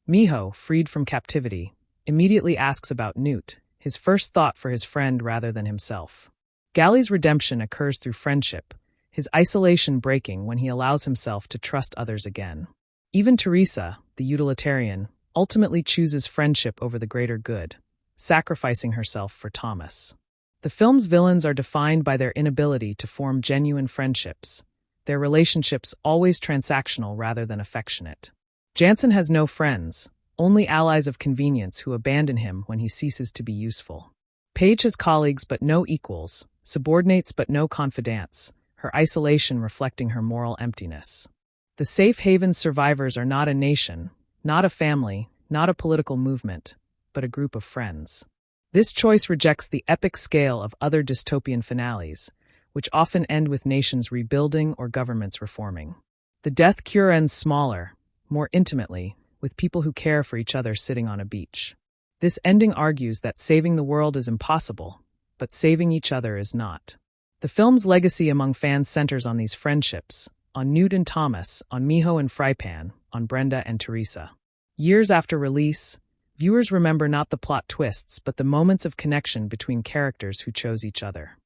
Miho, freed from captivity, immediately asks about Newt, his first thought for his friend rather than himself. Gally's redemption occurs through friendship, his isolation breaking when he allows himself to trust others again. Even Teresa, the utilitarian, ultimately chooses friendship over the greater good, sacrificing herself for Thomas. The film's villains are defined by their inability to form genuine friendships, their relationships always transactional rather than affectionate. Jansen has no friends, only allies of convenience who abandon him when he ceases to be useful. Paige has colleagues but no equals, subordinates but no confidants, her isolation reflecting her moral emptiness. The safe haven survivors are not a nation, not a family, not a political movement, but a group of friends. This choice rejects the epic scale of other dystopian finales, which often end with nations rebuilding or governments reforming. The death cure ends smaller, more intimately, with people who care for each other sitting on a beach. This ending argues that saving the world is impossible, but saving each other is not. The film's legacy among fans centers on these friendships, on Newt and Thomas, on Miho and Frypan, on Brenda and Teresa. Years after release, viewers remember not the plot twists but the moments of connection between characters who chose each other.